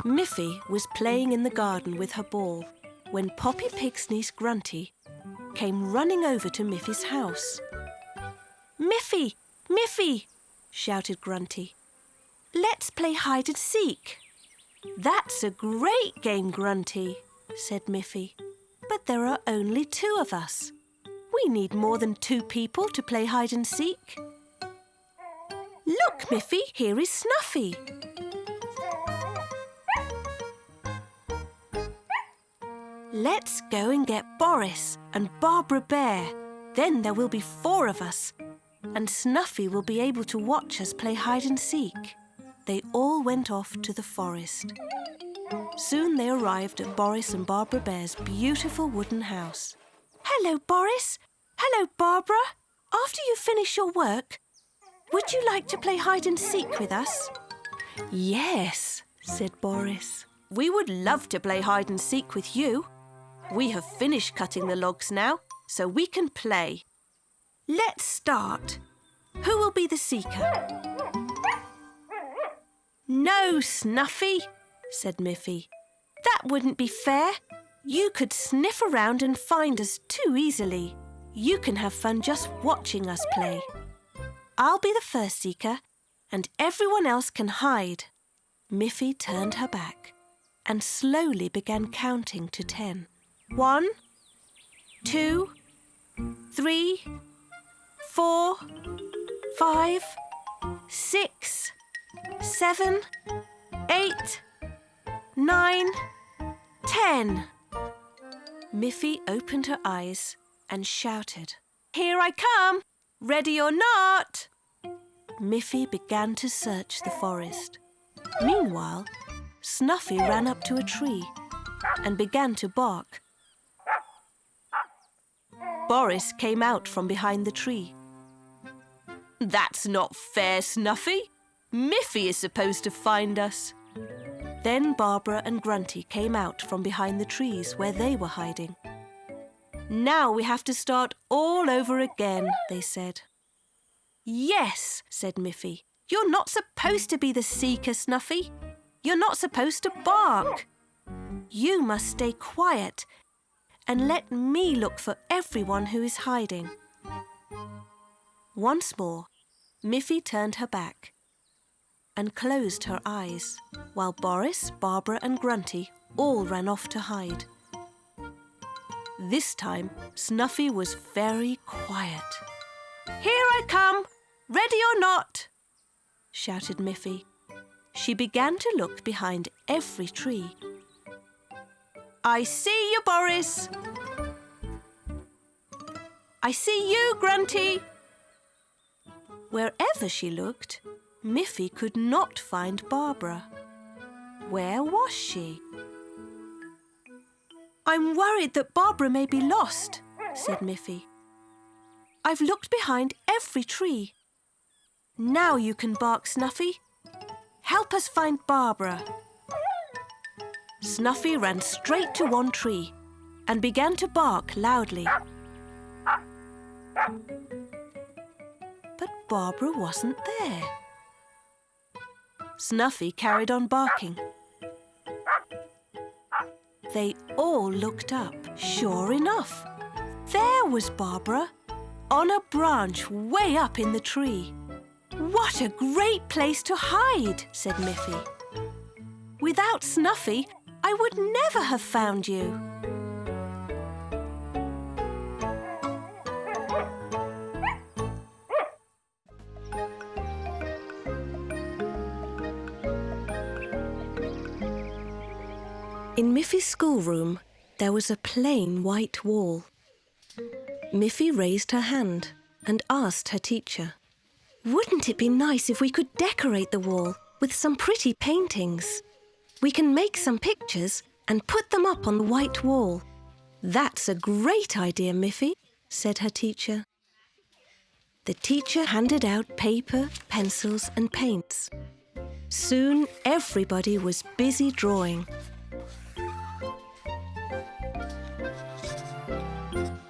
Miffy was playing in the garden with her ball when Poppy Pig's niece Grunty came running over to Miffy's house. "Miffy! Miffy!" shouted Grunty. "Let's play hide and seek." "That's a great game, Grunty," said Miffy. "But there are only 2 of us. We need more than 2 people to play hide and seek." "Look, Miffy, here is Snuffy." "Let's go and get Boris and Barbara Bear. Then there will be 4 of us, and Snuffy will be able to watch us play hide and seek." They all went off to the forest. Soon they arrived at Boris and Barbara Bear's beautiful wooden house. "Hello, Boris. Hello, Barbara. After you finish your work, would you like to play hide and seek with us?" "Yes," said Boris. "We would love to play hide and seek with you. We have finished cutting the logs now, so we can play. Let's start. Who will be the seeker?" "No, Snuffy," said Miffy. "That wouldn't be fair. You could sniff around and find us too easily. You can have fun just watching us play. I'll be the first seeker, and everyone else can hide." Miffy turned her back and slowly began counting to 10. 1, 2, 3, 4, 5, 6, 7, 8, 9, 10. Miffy opened her eyes and shouted, "Here I come! Ready or not!" Miffy began to search the forest. Meanwhile, Snuffy ran up to a tree and began to bark. Boris came out from behind the tree. "That's not fair, Snuffy. Miffy is supposed to find us." Then Barbara and Grunty came out from behind the trees where they were hiding. "Now we have to start all over again," they said. "Yes," said Miffy. "You're not supposed to be the seeker, Snuffy. You're not supposed to bark. You must stay quiet and let me look for everyone who is hiding." Once more, Miffy turned her back and closed her eyes, while Boris, Barbara and Grunty all ran off to hide. This time, Snuffy was very quiet. "Here I come, ready or not," shouted Miffy. She began to look behind every tree. "I see you, Boris." "I see you, Grunty." Wherever she looked, Miffy could not find Barbara. Where was she? "I'm worried that Barbara may be lost," said Miffy. "I've looked behind every tree. Now you can bark, Snuffy. Help us find Barbara." Snuffy ran straight to one tree and began to bark loudly. But Barbara wasn't there. Snuffy carried on barking. They all looked up. Sure enough, there was Barbara, on a branch way up in the tree. "What a great place to hide," said Miffy. "Without Snuffy, I would never have found you." In Miffy's schoolroom, there was a plain white wall. Miffy raised her hand and asked her teacher, "Wouldn't it be nice if we could decorate the wall with some pretty paintings? We can make some pictures and put them up on the white wall." "That's a great idea, Miffy," said her teacher. The teacher handed out paper, pencils and paints. Soon everybody was busy drawing.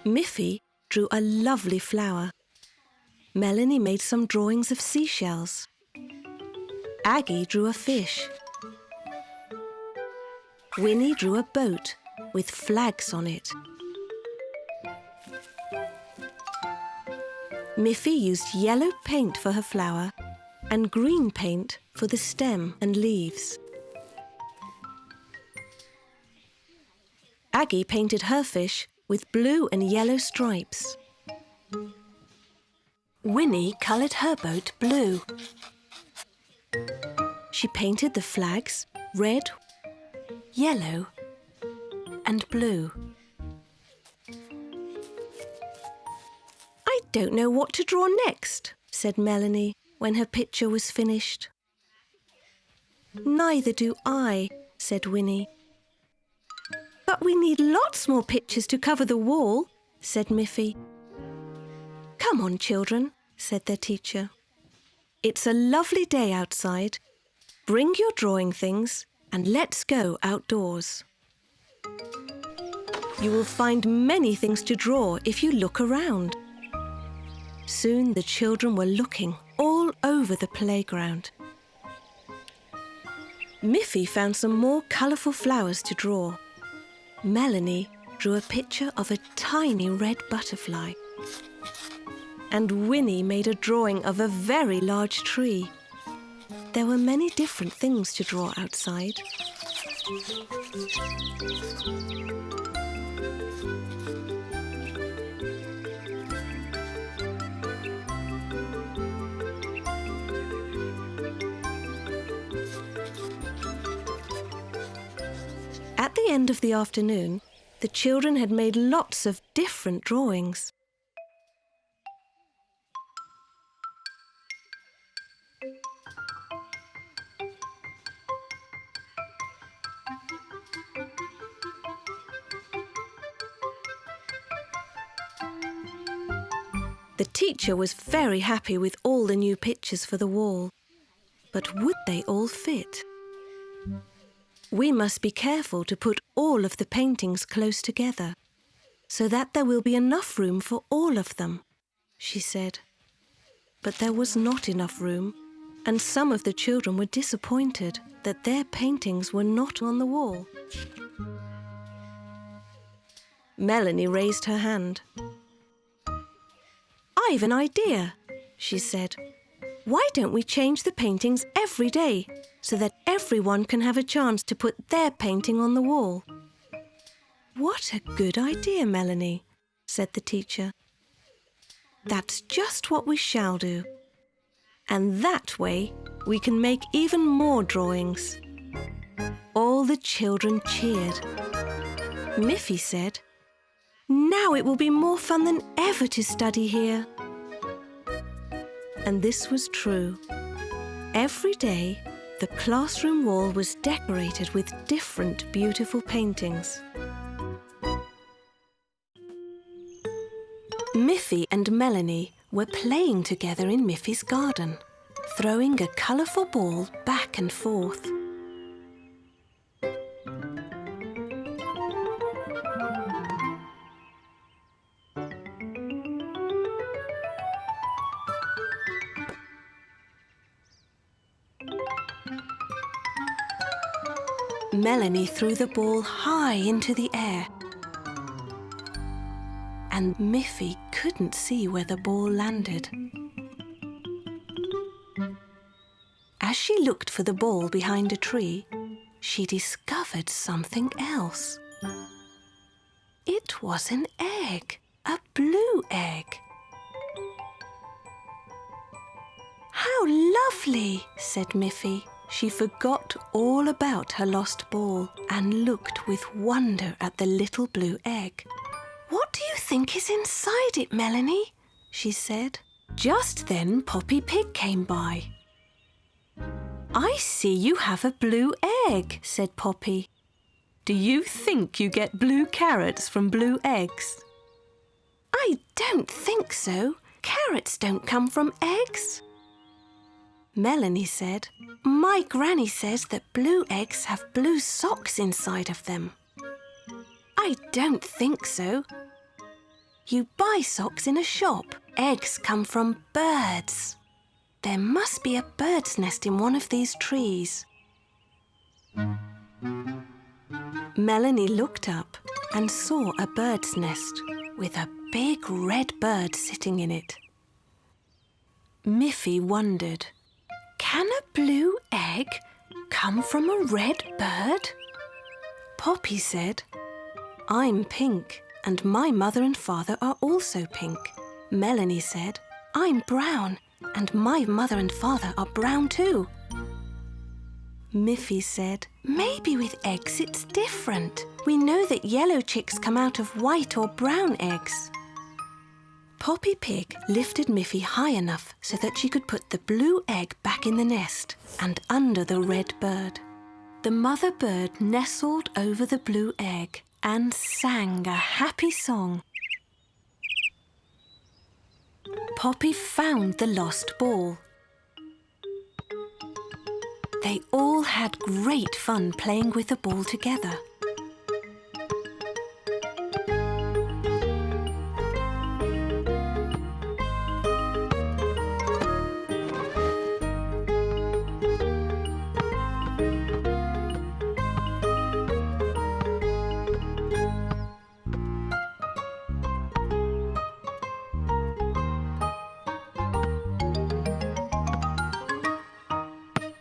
Miffy drew a lovely flower. Melanie made some drawings of seashells. Aggie drew a fish. Winnie drew a boat with flags on it. Miffy used yellow paint for her flower and green paint for the stem and leaves. Aggie painted her fish with blue and yellow stripes. Winnie coloured her boat blue. She painted the flags red, yellow and blue. "I don't know what to draw next," said Melanie when her picture was finished. "Neither do I," said Winnie. "But we need lots more pictures to cover the wall," said Miffy. "Come on, children," said their teacher. "It's a lovely day outside. Bring your drawing things and let's go outdoors. You will find many things to draw if you look around." Soon the children were looking all over the playground. Miffy found some more colourful flowers to draw. Melanie drew a picture of a tiny red butterfly. And Winnie made a drawing of a very large tree. There were many different things to draw outside. At the end of the afternoon, the children had made lots of different drawings. The teacher was very happy with all the new pictures for the wall. But would they all fit? "We must be careful to put all of the paintings close together, so that there will be enough room for all of them," she said. But there was not enough room. and some of the children were disappointed that their paintings were not on the wall. Melanie raised her hand. "I've an idea," she said. "Why don't we change the paintings every day so that everyone can have a chance to put their painting on the wall?" "What a good idea, Melanie," said the teacher. "That's just what we shall do. And that way we can make even more drawings." All the children cheered. Miffy said, "Now it will be more fun than ever to study here." And this was true. Every day, the classroom wall was decorated with different beautiful paintings. Miffy and Melanie were playing together in Miffy's garden, throwing a colourful ball back and forth. Melanie threw the ball high into the air, and Miffy couldn't see where the ball landed. As she looked for the ball behind a tree, she discovered something else. It was an egg, a blue egg. "How lovely," said Miffy. She forgot all about her lost ball and looked with wonder at the little blue egg. "What do you think is inside it, Melanie?" she said. Just then Poppy Pig came by. "I see you have a blue egg," said Poppy. "Do you think you get blue carrots from blue eggs?" "I don't think so. Carrots don't come from eggs." Melanie said, "My granny says that blue eggs have blue socks inside of them." "I don't think so. You buy socks in a shop. Eggs come from birds. There must be a bird's nest in one of these trees." Melanie looked up and saw a bird's nest with a big red bird sitting in it. Miffy wondered, "Can a blue egg come from a red bird?" Poppy said, "I'm pink and my mother and father are also pink." Melanie said, "I'm brown and my mother and father are brown too." Miffy said, "Maybe with eggs it's different. We know that yellow chicks come out of white or brown eggs." Poppy Pig lifted Miffy high enough so that she could put the blue egg back in the nest and under the red bird. The mother bird nestled over the blue egg and sang a happy song. Poppy found the lost ball. They all had great fun playing with the ball together.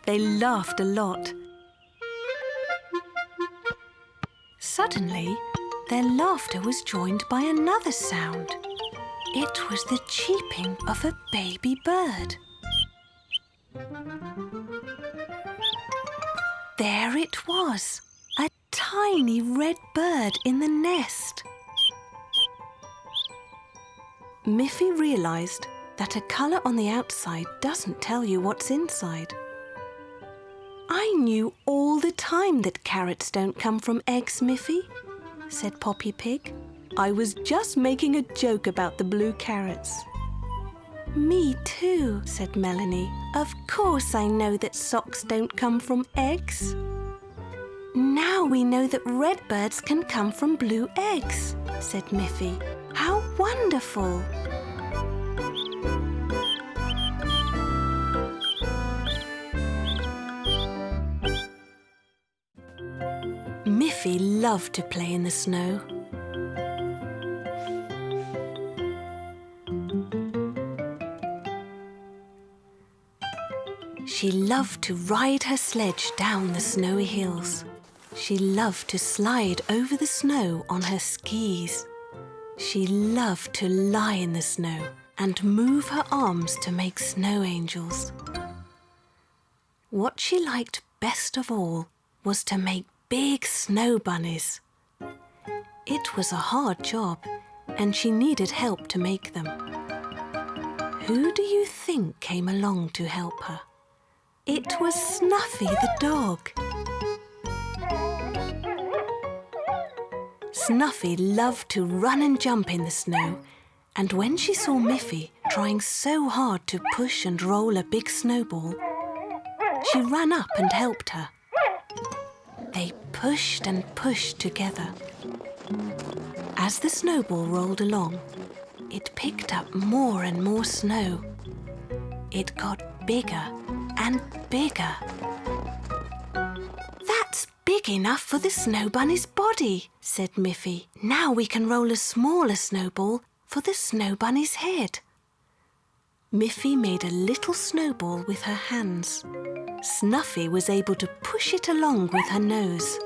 They laughed a lot. Suddenly, their laughter was joined by another sound. It was the cheeping of a baby bird. There it was, a tiny red bird in the nest. Miffy realised that a colour on the outside doesn't tell you what's inside. "I knew all the time that carrots don't come from eggs, Miffy," said Poppy Pig. "I was just making a joke about the blue carrots." "Me too," said Melanie. "Of course I know that socks don't come from eggs." "Now we know that red birds can come from blue eggs," said Miffy. "How wonderful!" Miffy loved to play in the snow. She loved to ride her sledge down the snowy hills. She loved to slide over the snow on her skis. She loved to lie in the snow and move her arms to make snow angels. What she liked best of all was to make big snow bunnies. It was a hard job, and she needed help to make them. Who do you think came along to help her? It was Snuffy the dog. Snuffy loved to run and jump in the snow, and when she saw Miffy trying so hard to push and roll a big snowball, she ran up and helped her. They pushed and pushed together. As the snowball rolled along, it picked up more and more snow. It got bigger and bigger. "That's big enough for the snow bunny's body," said Miffy. "Now we can roll a smaller snowball for the snow bunny's head." Miffy made a little snowball with her hands. Snuffy was able to push it along with her nose.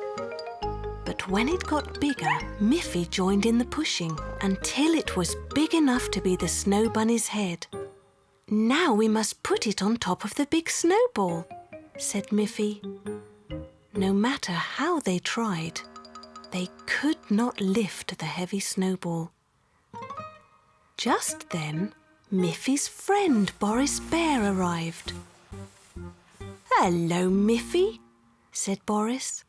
But when it got bigger, Miffy joined in the pushing until it was big enough to be the snow bunny's head. "Now we must put it on top of the big snowball," said Miffy. No matter how they tried, they could not lift the heavy snowball. Just then, Miffy's friend Boris Bear arrived. "Hello, Miffy," said Boris.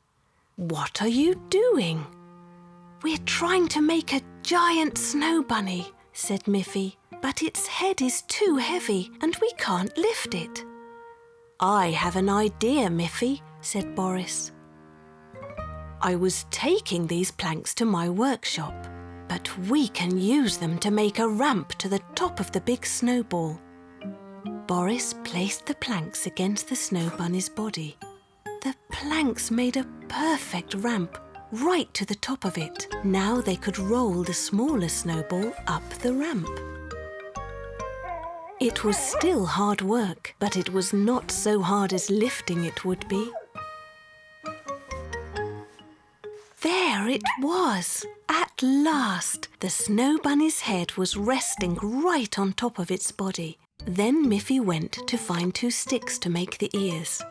"What are you doing?" "We're trying to make a giant snow bunny," said Miffy, "but its head is too heavy and we can't lift it." "I have an idea, Miffy," said Boris. "I was taking these planks to my workshop, but we can use them to make a ramp to the top of the big snowball." Boris placed the planks against the snow bunny's body. The planks made a perfect ramp right to the top of it. Now they could roll the smaller snowball up the ramp. It was still hard work, but it was not so hard as lifting it would be. There it was! At last, the snow bunny's head was resting right on top of its body. Then Miffy went to find 2 sticks to make the ears.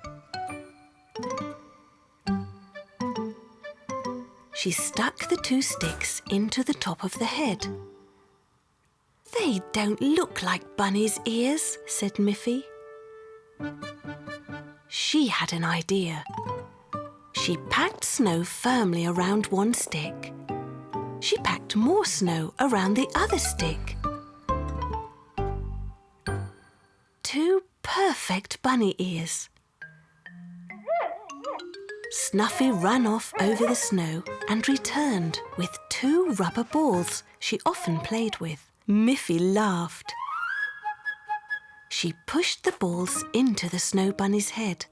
She stuck the 2 sticks into the top of the head. "They don't look like bunny's ears," said Miffy. She had an idea. She packed snow firmly around 1 stick. She packed more snow around the other stick. 2 perfect bunny ears. Snuffy ran off over the snow and returned with 2 rubber balls she often played with. Miffy laughed. She pushed the balls into the snow bunny's head.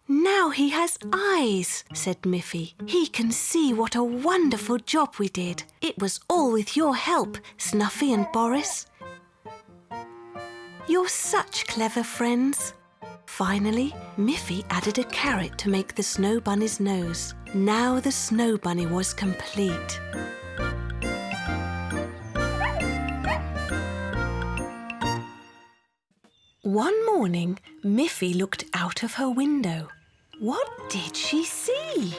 "Now he has eyes," said Miffy. "He can see what a wonderful job we did. It was all with your help, Snuffy and Boris. You're such clever friends." Finally, Miffy added a carrot to make the snow bunny's nose. Now the snow bunny was complete. One morning, Miffy looked out of her window. What did she see?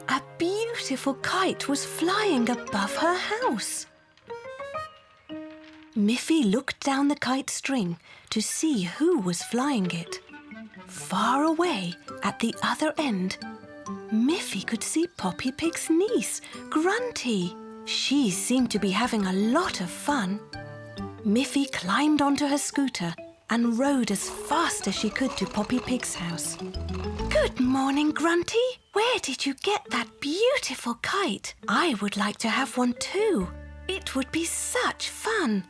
A beautiful kite was flying above her house. Miffy looked down the kite string to see who was flying it. Far away, at the other end, Miffy could see Poppy Pig's niece, Grunty. She seemed to be having a lot of fun. Miffy climbed onto her scooter and rode as fast as she could to Poppy Pig's house. "Good morning, Grunty. Where did you get that beautiful kite? I would like to have one too. It would be such fun.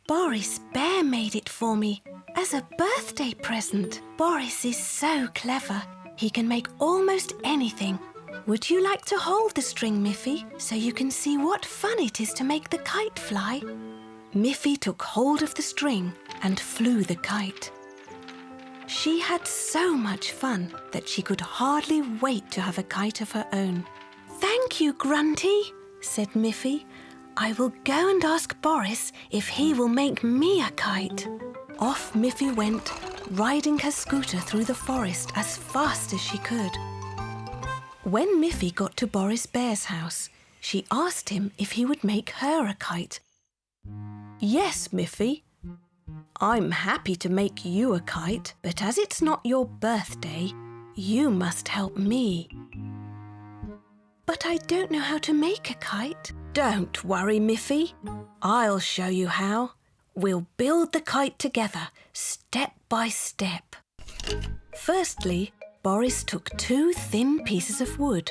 Boris Bear made it for me as a birthday present. Boris is so clever. He can make almost anything. Would you like to hold the string, Miffy, so you can see what fun it is to make the kite fly? Miffy took hold of the string and flew the kite. She had so much fun that she could hardly wait to have a kite of her own. "Thank you, Grunty," said Miffy. "I will go and ask Boris if he will make me a kite." Off Miffy went, riding her scooter through the forest as fast as she could. When Miffy got to Boris Bear's house, she asked him if he would make her a kite. "Yes, Miffy. I'm happy to make you a kite, but as it's not your birthday, you must help me." "But I don't know how to make a kite." "Don't worry, Miffy. I'll show you how. We'll build the kite together, step by step." Firstly, Boris took 2 thin pieces of wood,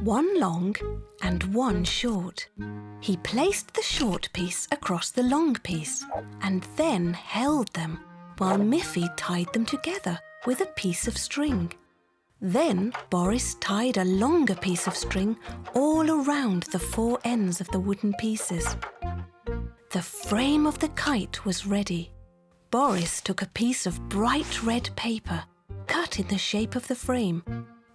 one long and one short. He placed the short piece across the long piece and then held them while Miffy tied them together with a piece of string. Then Boris tied a longer piece of string all around the 4 ends of the wooden pieces. The frame of the kite was ready. Boris took a piece of bright red paper, cut in the shape of the frame.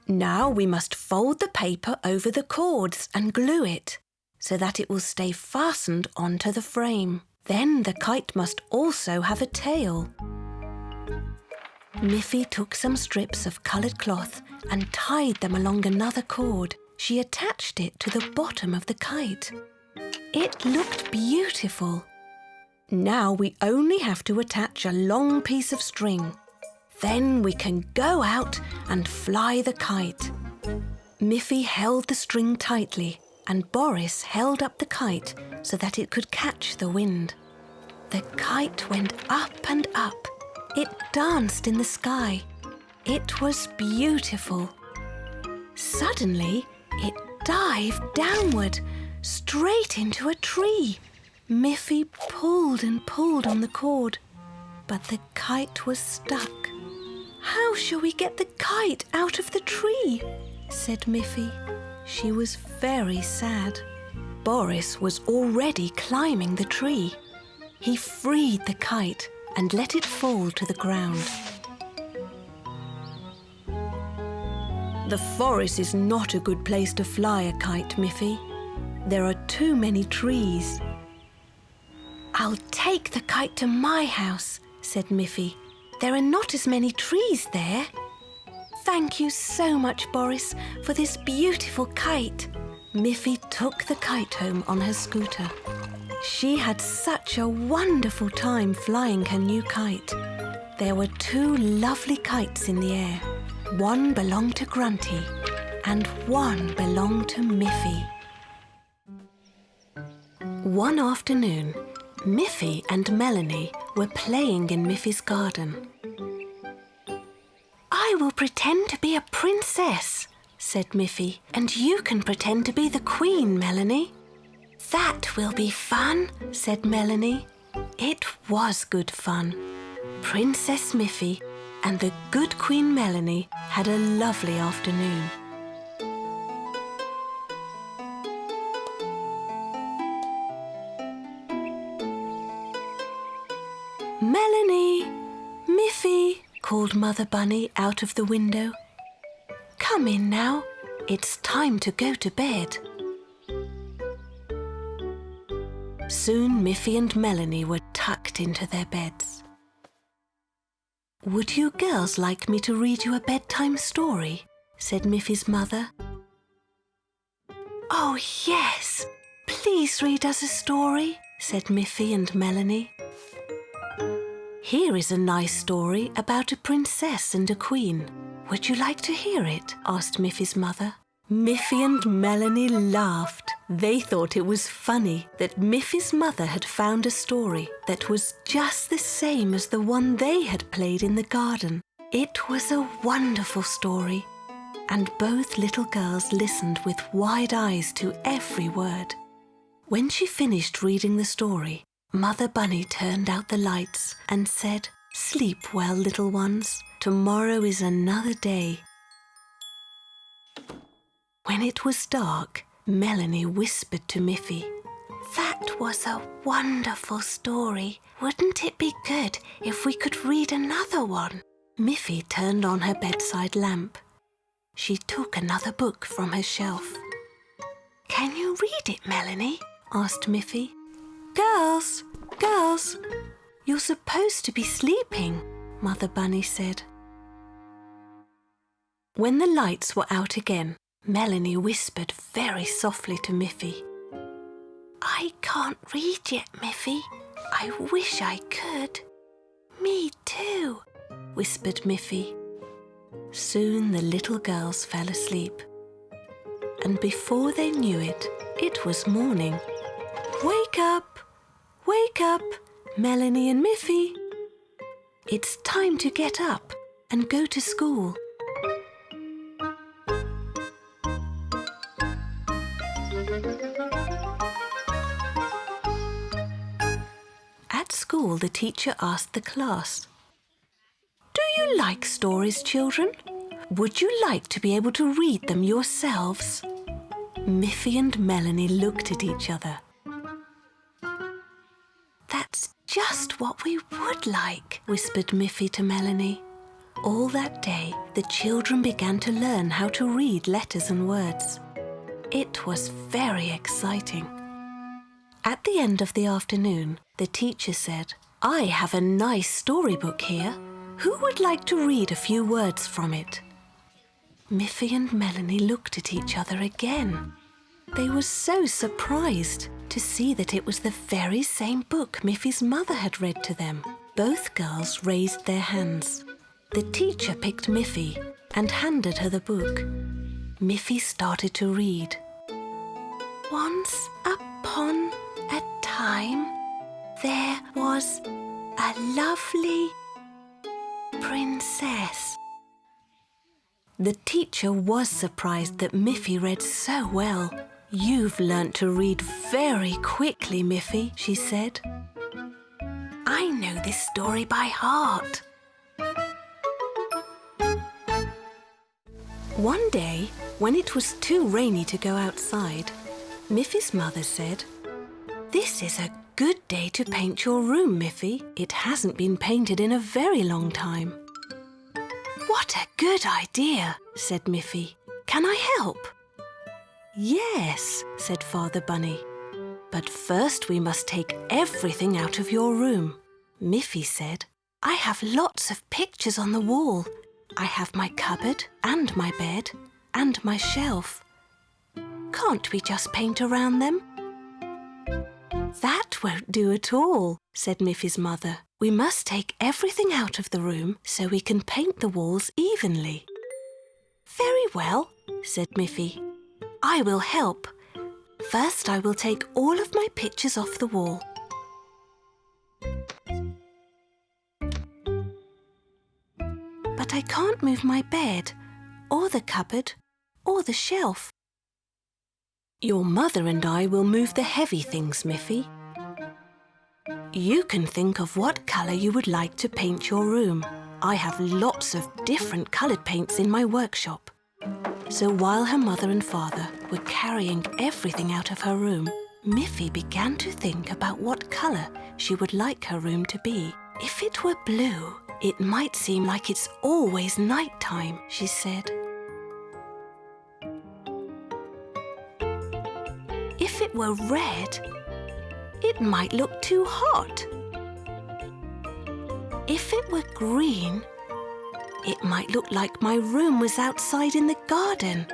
Now we must fold the paper over the cords and glue it so that it will stay fastened onto the frame. Then the kite must also have a tail. Miffy took some strips of coloured cloth and tied them along another cord. She attached it to the bottom of the kite. It looked beautiful. Now we only have to attach a long piece of string. Then we can go out and fly the kite. Miffy held the string tightly and Boris held up the kite so that it could catch the wind. The kite went up and up. It danced in the sky. It was beautiful. Suddenly, it dived downward, straight into a tree. Miffy pulled and pulled on the cord, but the kite was stuck. "How shall we get the kite out of the tree?" said Miffy. She was very sad. Boris was already climbing the tree. He freed the kite and let it fall to the ground. "The forest is not a good place to fly a kite, Miffy. There are too many trees." "I'll take the kite to my house," said Miffy. "There are not as many trees there." "Thank you so much, Boris, for this beautiful kite." Miffy took the kite home on her scooter. She had such a wonderful time flying her new kite. There were 2 lovely kites in the air. One belonged to Grunty and one belonged to Miffy. One afternoon, Miffy and Melanie were playing in Miffy's garden. "I will pretend to be a princess," said Miffy, "and you can pretend to be the queen, Melanie." "That will be fun," said Melanie. It was good fun. Princess Miffy and the good Queen Melanie had a lovely afternoon. "Melanie! Miffy!" called Mother Bunny out of the window. "Come in now. It's time to go to bed." Soon Miffy and Melanie were tucked into their beds. "Would you girls like me to read you a bedtime story?" said Miffy's mother. "Oh, yes! Please read us a story," said Miffy and Melanie. "Here is a nice story about a princess and a queen. Would you like to hear it?" asked Miffy's mother. Miffy and Melanie laughed. They thought it was funny that Miffy's mother had found a story that was just the same as the one they had played in the garden. It was a wonderful story, and both little girls listened with wide eyes to every word. When she finished reading the story, Mother Bunny turned out the lights and said, "Sleep well, little ones. Tomorrow is another day." When it was dark, Melanie whispered to Miffy, "That was a wonderful story. Wouldn't it be good if we could read another one?" Miffy turned on her bedside lamp. She took another book from her shelf. "Can you read it, Melanie?" asked Miffy. "Girls, girls, you're supposed to be sleeping," Mother Bunny said. When the lights were out again, Melanie whispered very softly to Miffy, "I can't read yet, Miffy. I wish I could." "Me too," whispered Miffy. Soon the little girls fell asleep. And before they knew it, it was morning. "Wake up, Melanie and Miffy. It's time to get up and go to school." At school, the teacher asked the class, "Do you like stories, children? Would you like to be able to read them yourselves?" Miffy and Melanie looked at each other. "That's just what we would like," whispered Miffy to Melanie. All that day, the children began to learn how to read letters and words. It was very exciting. At the end of the afternoon, the teacher said, "I have a nice storybook here. Who would like to read a few words from it?" Miffy and Melanie looked at each other again. They were so surprised to see that it was the very same book Miffy's mother had read to them. Both girls raised their hands. The teacher picked Miffy and handed her the book. Miffy started to read. "Once upon a time, there was a lovely princess." The teacher was surprised that Miffy read so well. "You've learnt to read very quickly, Miffy," she said. "I know this story by heart." One day, when it was too rainy to go outside, Miffy's mother said, "This is a good day to paint your room, Miffy. It hasn't been painted in a very long time." "What a good idea," said Miffy. "Can I help?" "Yes," said Father Bunny. "But first we must take everything out of your room." Miffy said, "I have lots of pictures on the wall. I have my cupboard and my bed and my shelf. Can't we just paint around them?" "That won't do at all," said Miffy's mother. "We must take everything out of the room so we can paint the walls evenly." "Very well," said Miffy. "I will help. First, I will take all of my pictures off the wall." "But I can't move my bed, or the cupboard, or the shelf." "Your mother and I will move the heavy things, Miffy. You can think of what colour you would like to paint your room. I have lots of different coloured paints in my workshop." So while her mother and father were carrying everything out of her room, Miffy began to think about what colour she would like her room to be. "If it were blue, it might seem like it's always night time," she said. "If it were red, it might look too hot. If it were green, it might look like my room was outside in the garden.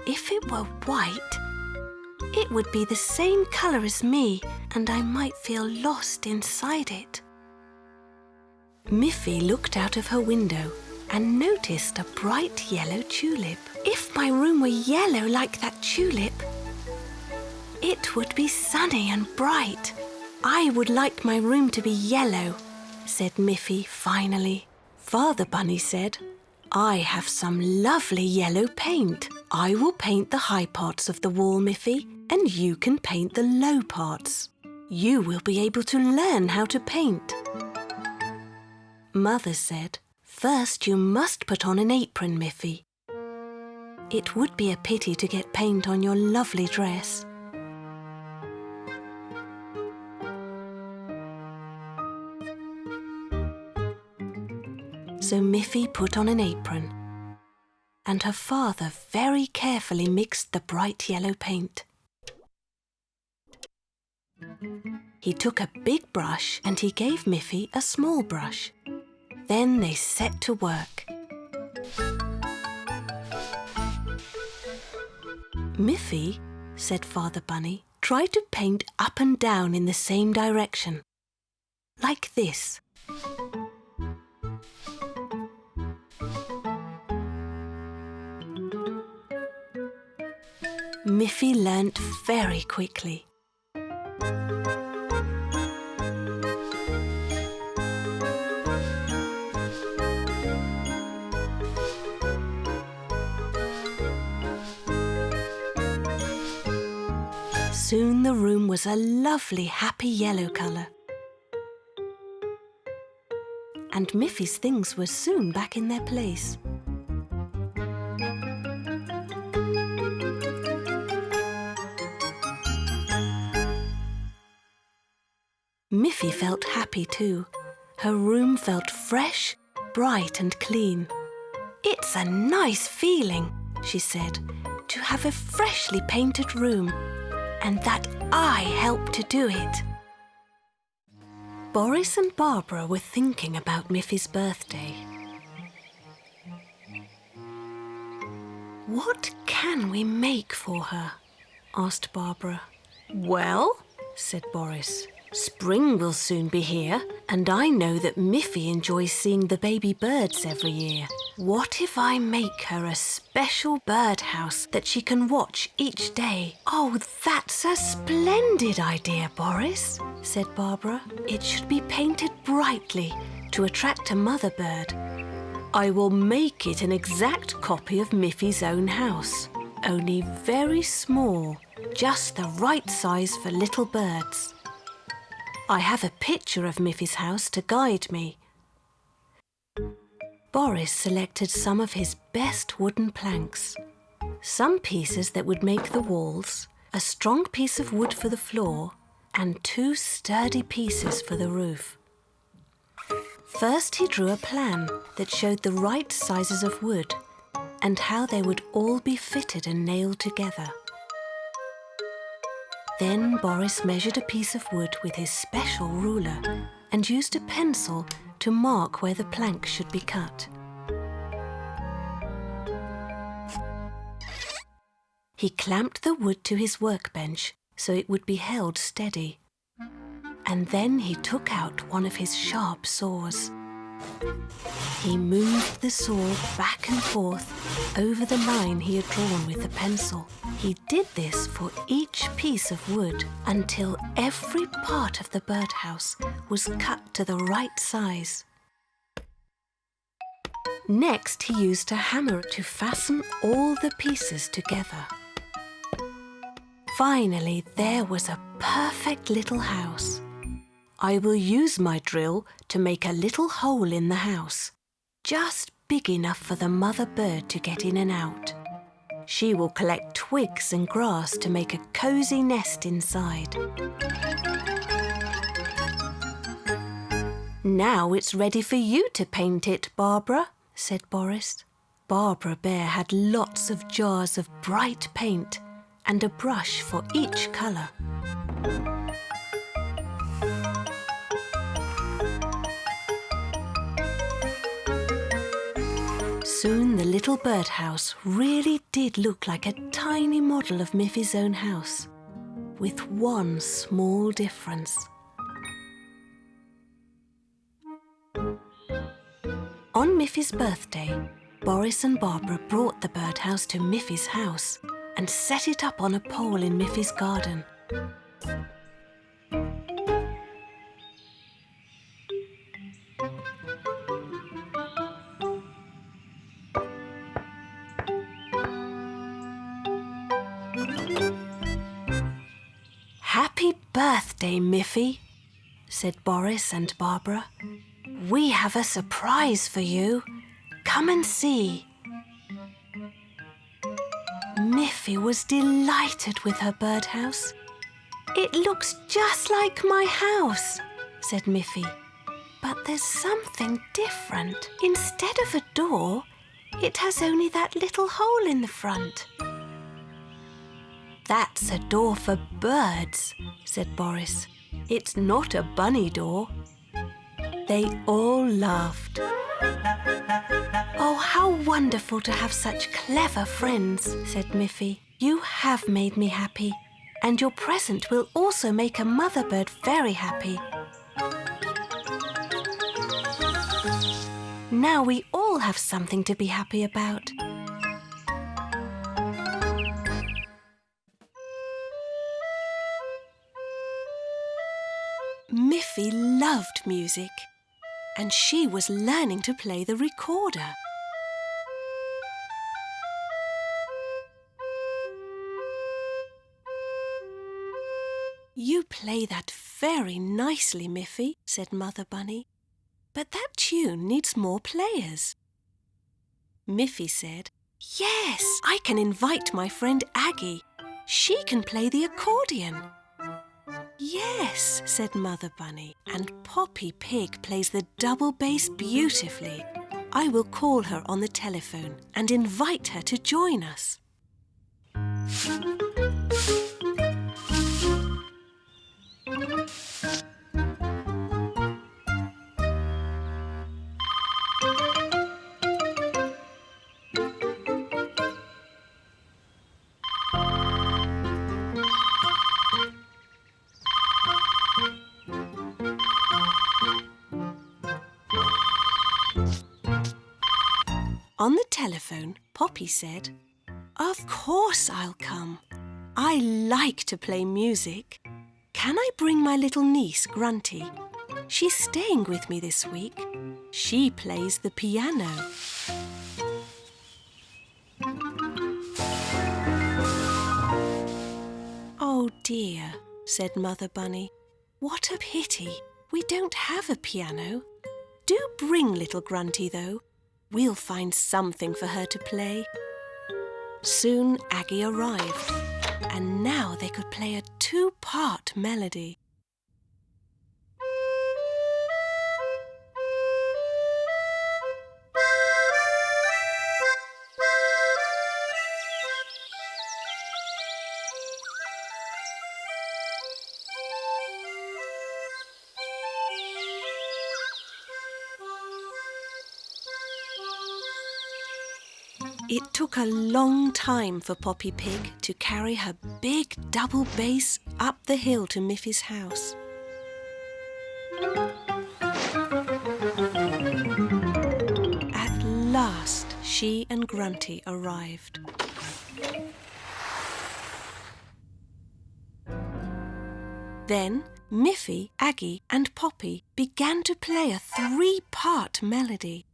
If it were white, it would be the same colour as me, and I might feel lost inside it." Miffy looked out of her window and noticed a bright yellow tulip. "If my room were yellow like that tulip, it would be sunny and bright. I would like my room to be yellow," said Miffy finally. Father Bunny said, "I have some lovely yellow paint. I will paint the high parts of the wall, Miffy, and you can paint the low parts. You will be able to learn how to paint." Mother said, "First you must put on an apron, Miffy." It would be a pity to get paint on your lovely dress. So Miffy put on an apron, and her father very carefully mixed the bright yellow paint. He took a big brush and he gave Miffy a small brush. Then they set to work. Miffy, said Father Bunny, tried to paint up and down in the same direction, like this. Miffy learnt very quickly. Soon the room was a lovely, happy yellow colour. And Miffy's things were soon back in their place. Miffy felt happy too. Her room felt fresh, bright and clean. "It's a nice feeling," she said, "to have a freshly painted room, and that I helped to do it." Boris and Barbara were thinking about Miffy's birthday. "What can we make for her?" asked Barbara. "Well," said Boris, "spring will soon be here, and I know that Miffy enjoys seeing the baby birds every year. What if I make her a special birdhouse that she can watch each day?" "Oh, that's a splendid idea, Boris," said Barbara. "It should be painted brightly to attract a mother bird. I will make it an exact copy of Miffy's own house, only very small, just the right size for little birds. I have a picture of Miffy's house to guide me." Boris selected some of his best wooden planks, some pieces that would make the walls, a strong piece of wood for the floor, and 2 sturdy pieces for the roof. First he drew a plan that showed the right sizes of wood and how they would all be fitted and nailed together. Then Boris measured a piece of wood with his special ruler and used a pencil to mark where the plank should be cut. He clamped the wood to his workbench so it would be held steady. And then he took out one of his sharp saws. He moved the saw back and forth over the line he had drawn with the pencil. He did this for each piece of wood until every part of the birdhouse was cut to the right size. Next, he used a hammer to fasten all the pieces together. Finally, there was a perfect little house. I will use my drill to make a little hole in the house, just big enough for the mother bird to get in and out. She will collect twigs and grass to make a cozy nest inside. "Now it's ready for you to paint it, Barbara," said Boris. Barbara Bear had lots of jars of bright paint and a brush for each colour. Soon the little birdhouse really did look like a tiny model of Miffy's own house, with one small difference. On Miffy's birthday, Boris and Barbara brought the birdhouse to Miffy's house and set it up on a pole in Miffy's garden. "Happy birthday, Miffy," said Boris and Barbara. "We have a surprise for you. Come and see." Miffy was delighted with her birdhouse. "It looks just like my house," said Miffy. "But there's something different. Instead of a door, it has only that little hole in the front." "That's a door for birds," said Boris. "It's not a bunny door." They all laughed. "Oh, how wonderful to have such clever friends," said Miffy. "You have made me happy, and your present will also make a mother bird very happy. Now we all have something to be happy about." Miffy loved music, and she was learning to play the recorder. "You play that very nicely, Miffy," said Mother Bunny. "But that tune needs more players." Miffy said, "Yes, I can invite my friend Aggie. She can play the accordion." "Yes," said Mother Bunny, "and Poppy Pig plays the double bass beautifully. I will call her on the telephone and invite her to join us." On the telephone, Poppy said, "Of course I'll come. I like to play music. Can I bring my little niece, Grunty? She's staying with me this week. She plays the piano." "Oh dear," said Mother Bunny. "What a pity. We don't have a piano. Do bring little Grunty, though. We'll find something for her to play." Soon Aggie arrived, and now they could play a two-part melody. It took a long time for Poppy Pig to carry her big double bass up the hill to Miffy's house. At last, she and Grunty arrived. Then Miffy, Aggie and Poppy began to play a three-part melody.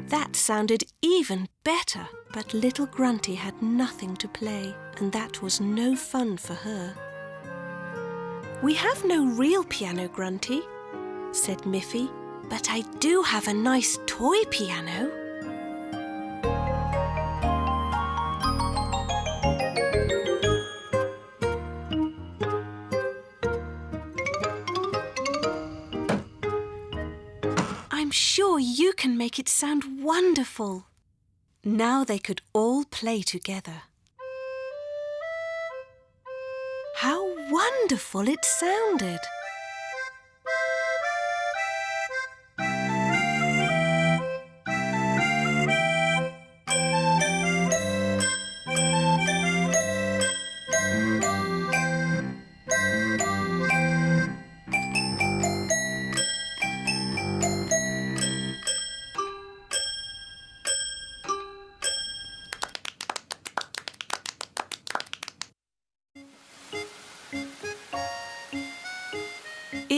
That sounded even better, but little Grunty had nothing to play, and that was no fun for her. "We have no real piano, Grunty," said Miffy, "but I do have a nice toy piano." "I'm sure you can make it sound wonderful." Now they could all play together. How wonderful it sounded!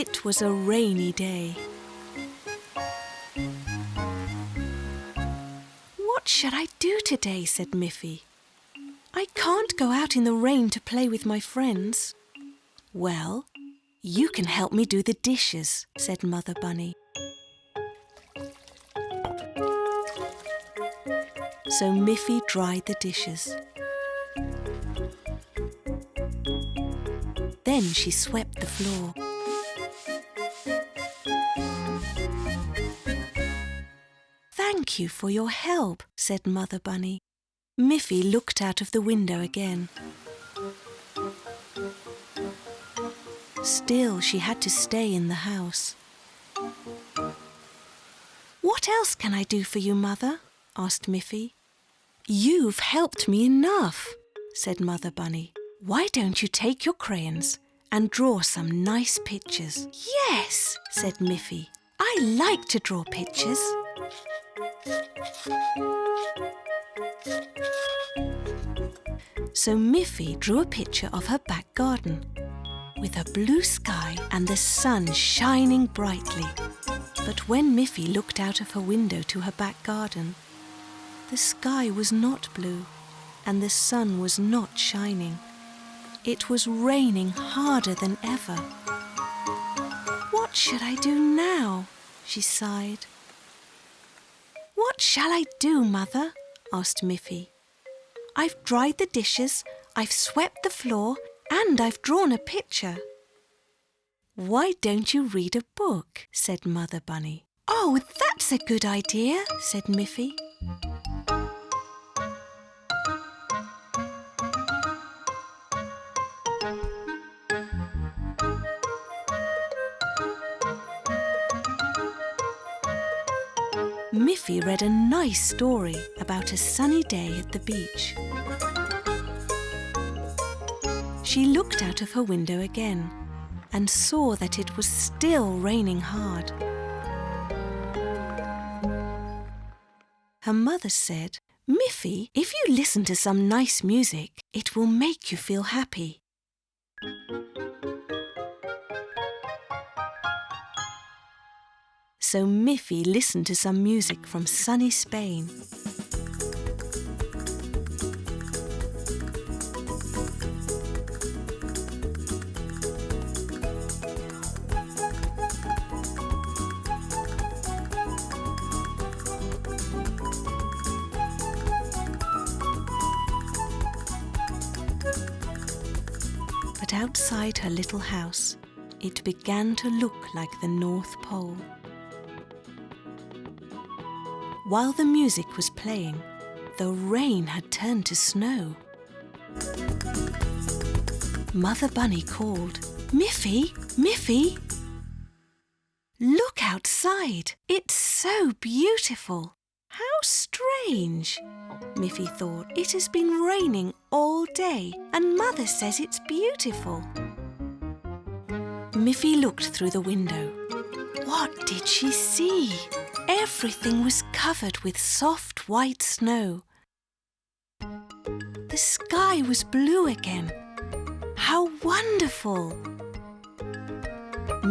It was a rainy day. "What should I do today?" said Miffy. "I can't go out in the rain to play with my friends." "Well, you can help me do the dishes," said Mother Bunny. So Miffy dried the dishes. Then she swept the floor. "Thank you for your help," said Mother Bunny. Miffy looked out of the window again. Still, she had to stay in the house. "What else can I do for you, Mother?" asked Miffy. "You've helped me enough," said Mother Bunny. "Why don't you take your crayons and draw some nice pictures?" "Yes," said Miffy. "I like to draw pictures." So Miffy drew a picture of her back garden with a blue sky and the sun shining brightly. But when Miffy looked out of her window to her back garden, the sky was not blue and the sun was not shining. It was raining harder than ever. "What should I do now?" she sighed. "What shall I do, Mother?" asked Miffy. "I've dried the dishes, I've swept the floor, and I've drawn a picture." "Why don't you read a book?" said Mother Bunny. "Oh, that's a good idea," said Miffy. Miffy read a nice story about a sunny day at the beach. She looked out of her window again and saw that it was still raining hard. Her mother said, "Miffy, if you listen to some nice music, it will make you feel happy." So Miffy listened to some music from sunny Spain. But outside her little house, it began to look like the North Pole. While the music was playing, the rain had turned to snow. Mother Bunny called, "Miffy, Miffy! Look outside! It's so beautiful!" "How strange," Miffy thought. "It has been raining all day and Mother says it's beautiful." Miffy looked through the window. What did she see? Everything was covered with soft white snow. The sky was blue again. How wonderful!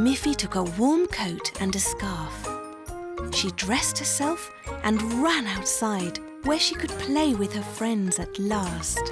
Miffy took a warm coat and a scarf. She dressed herself and ran outside, where she could play with her friends at last.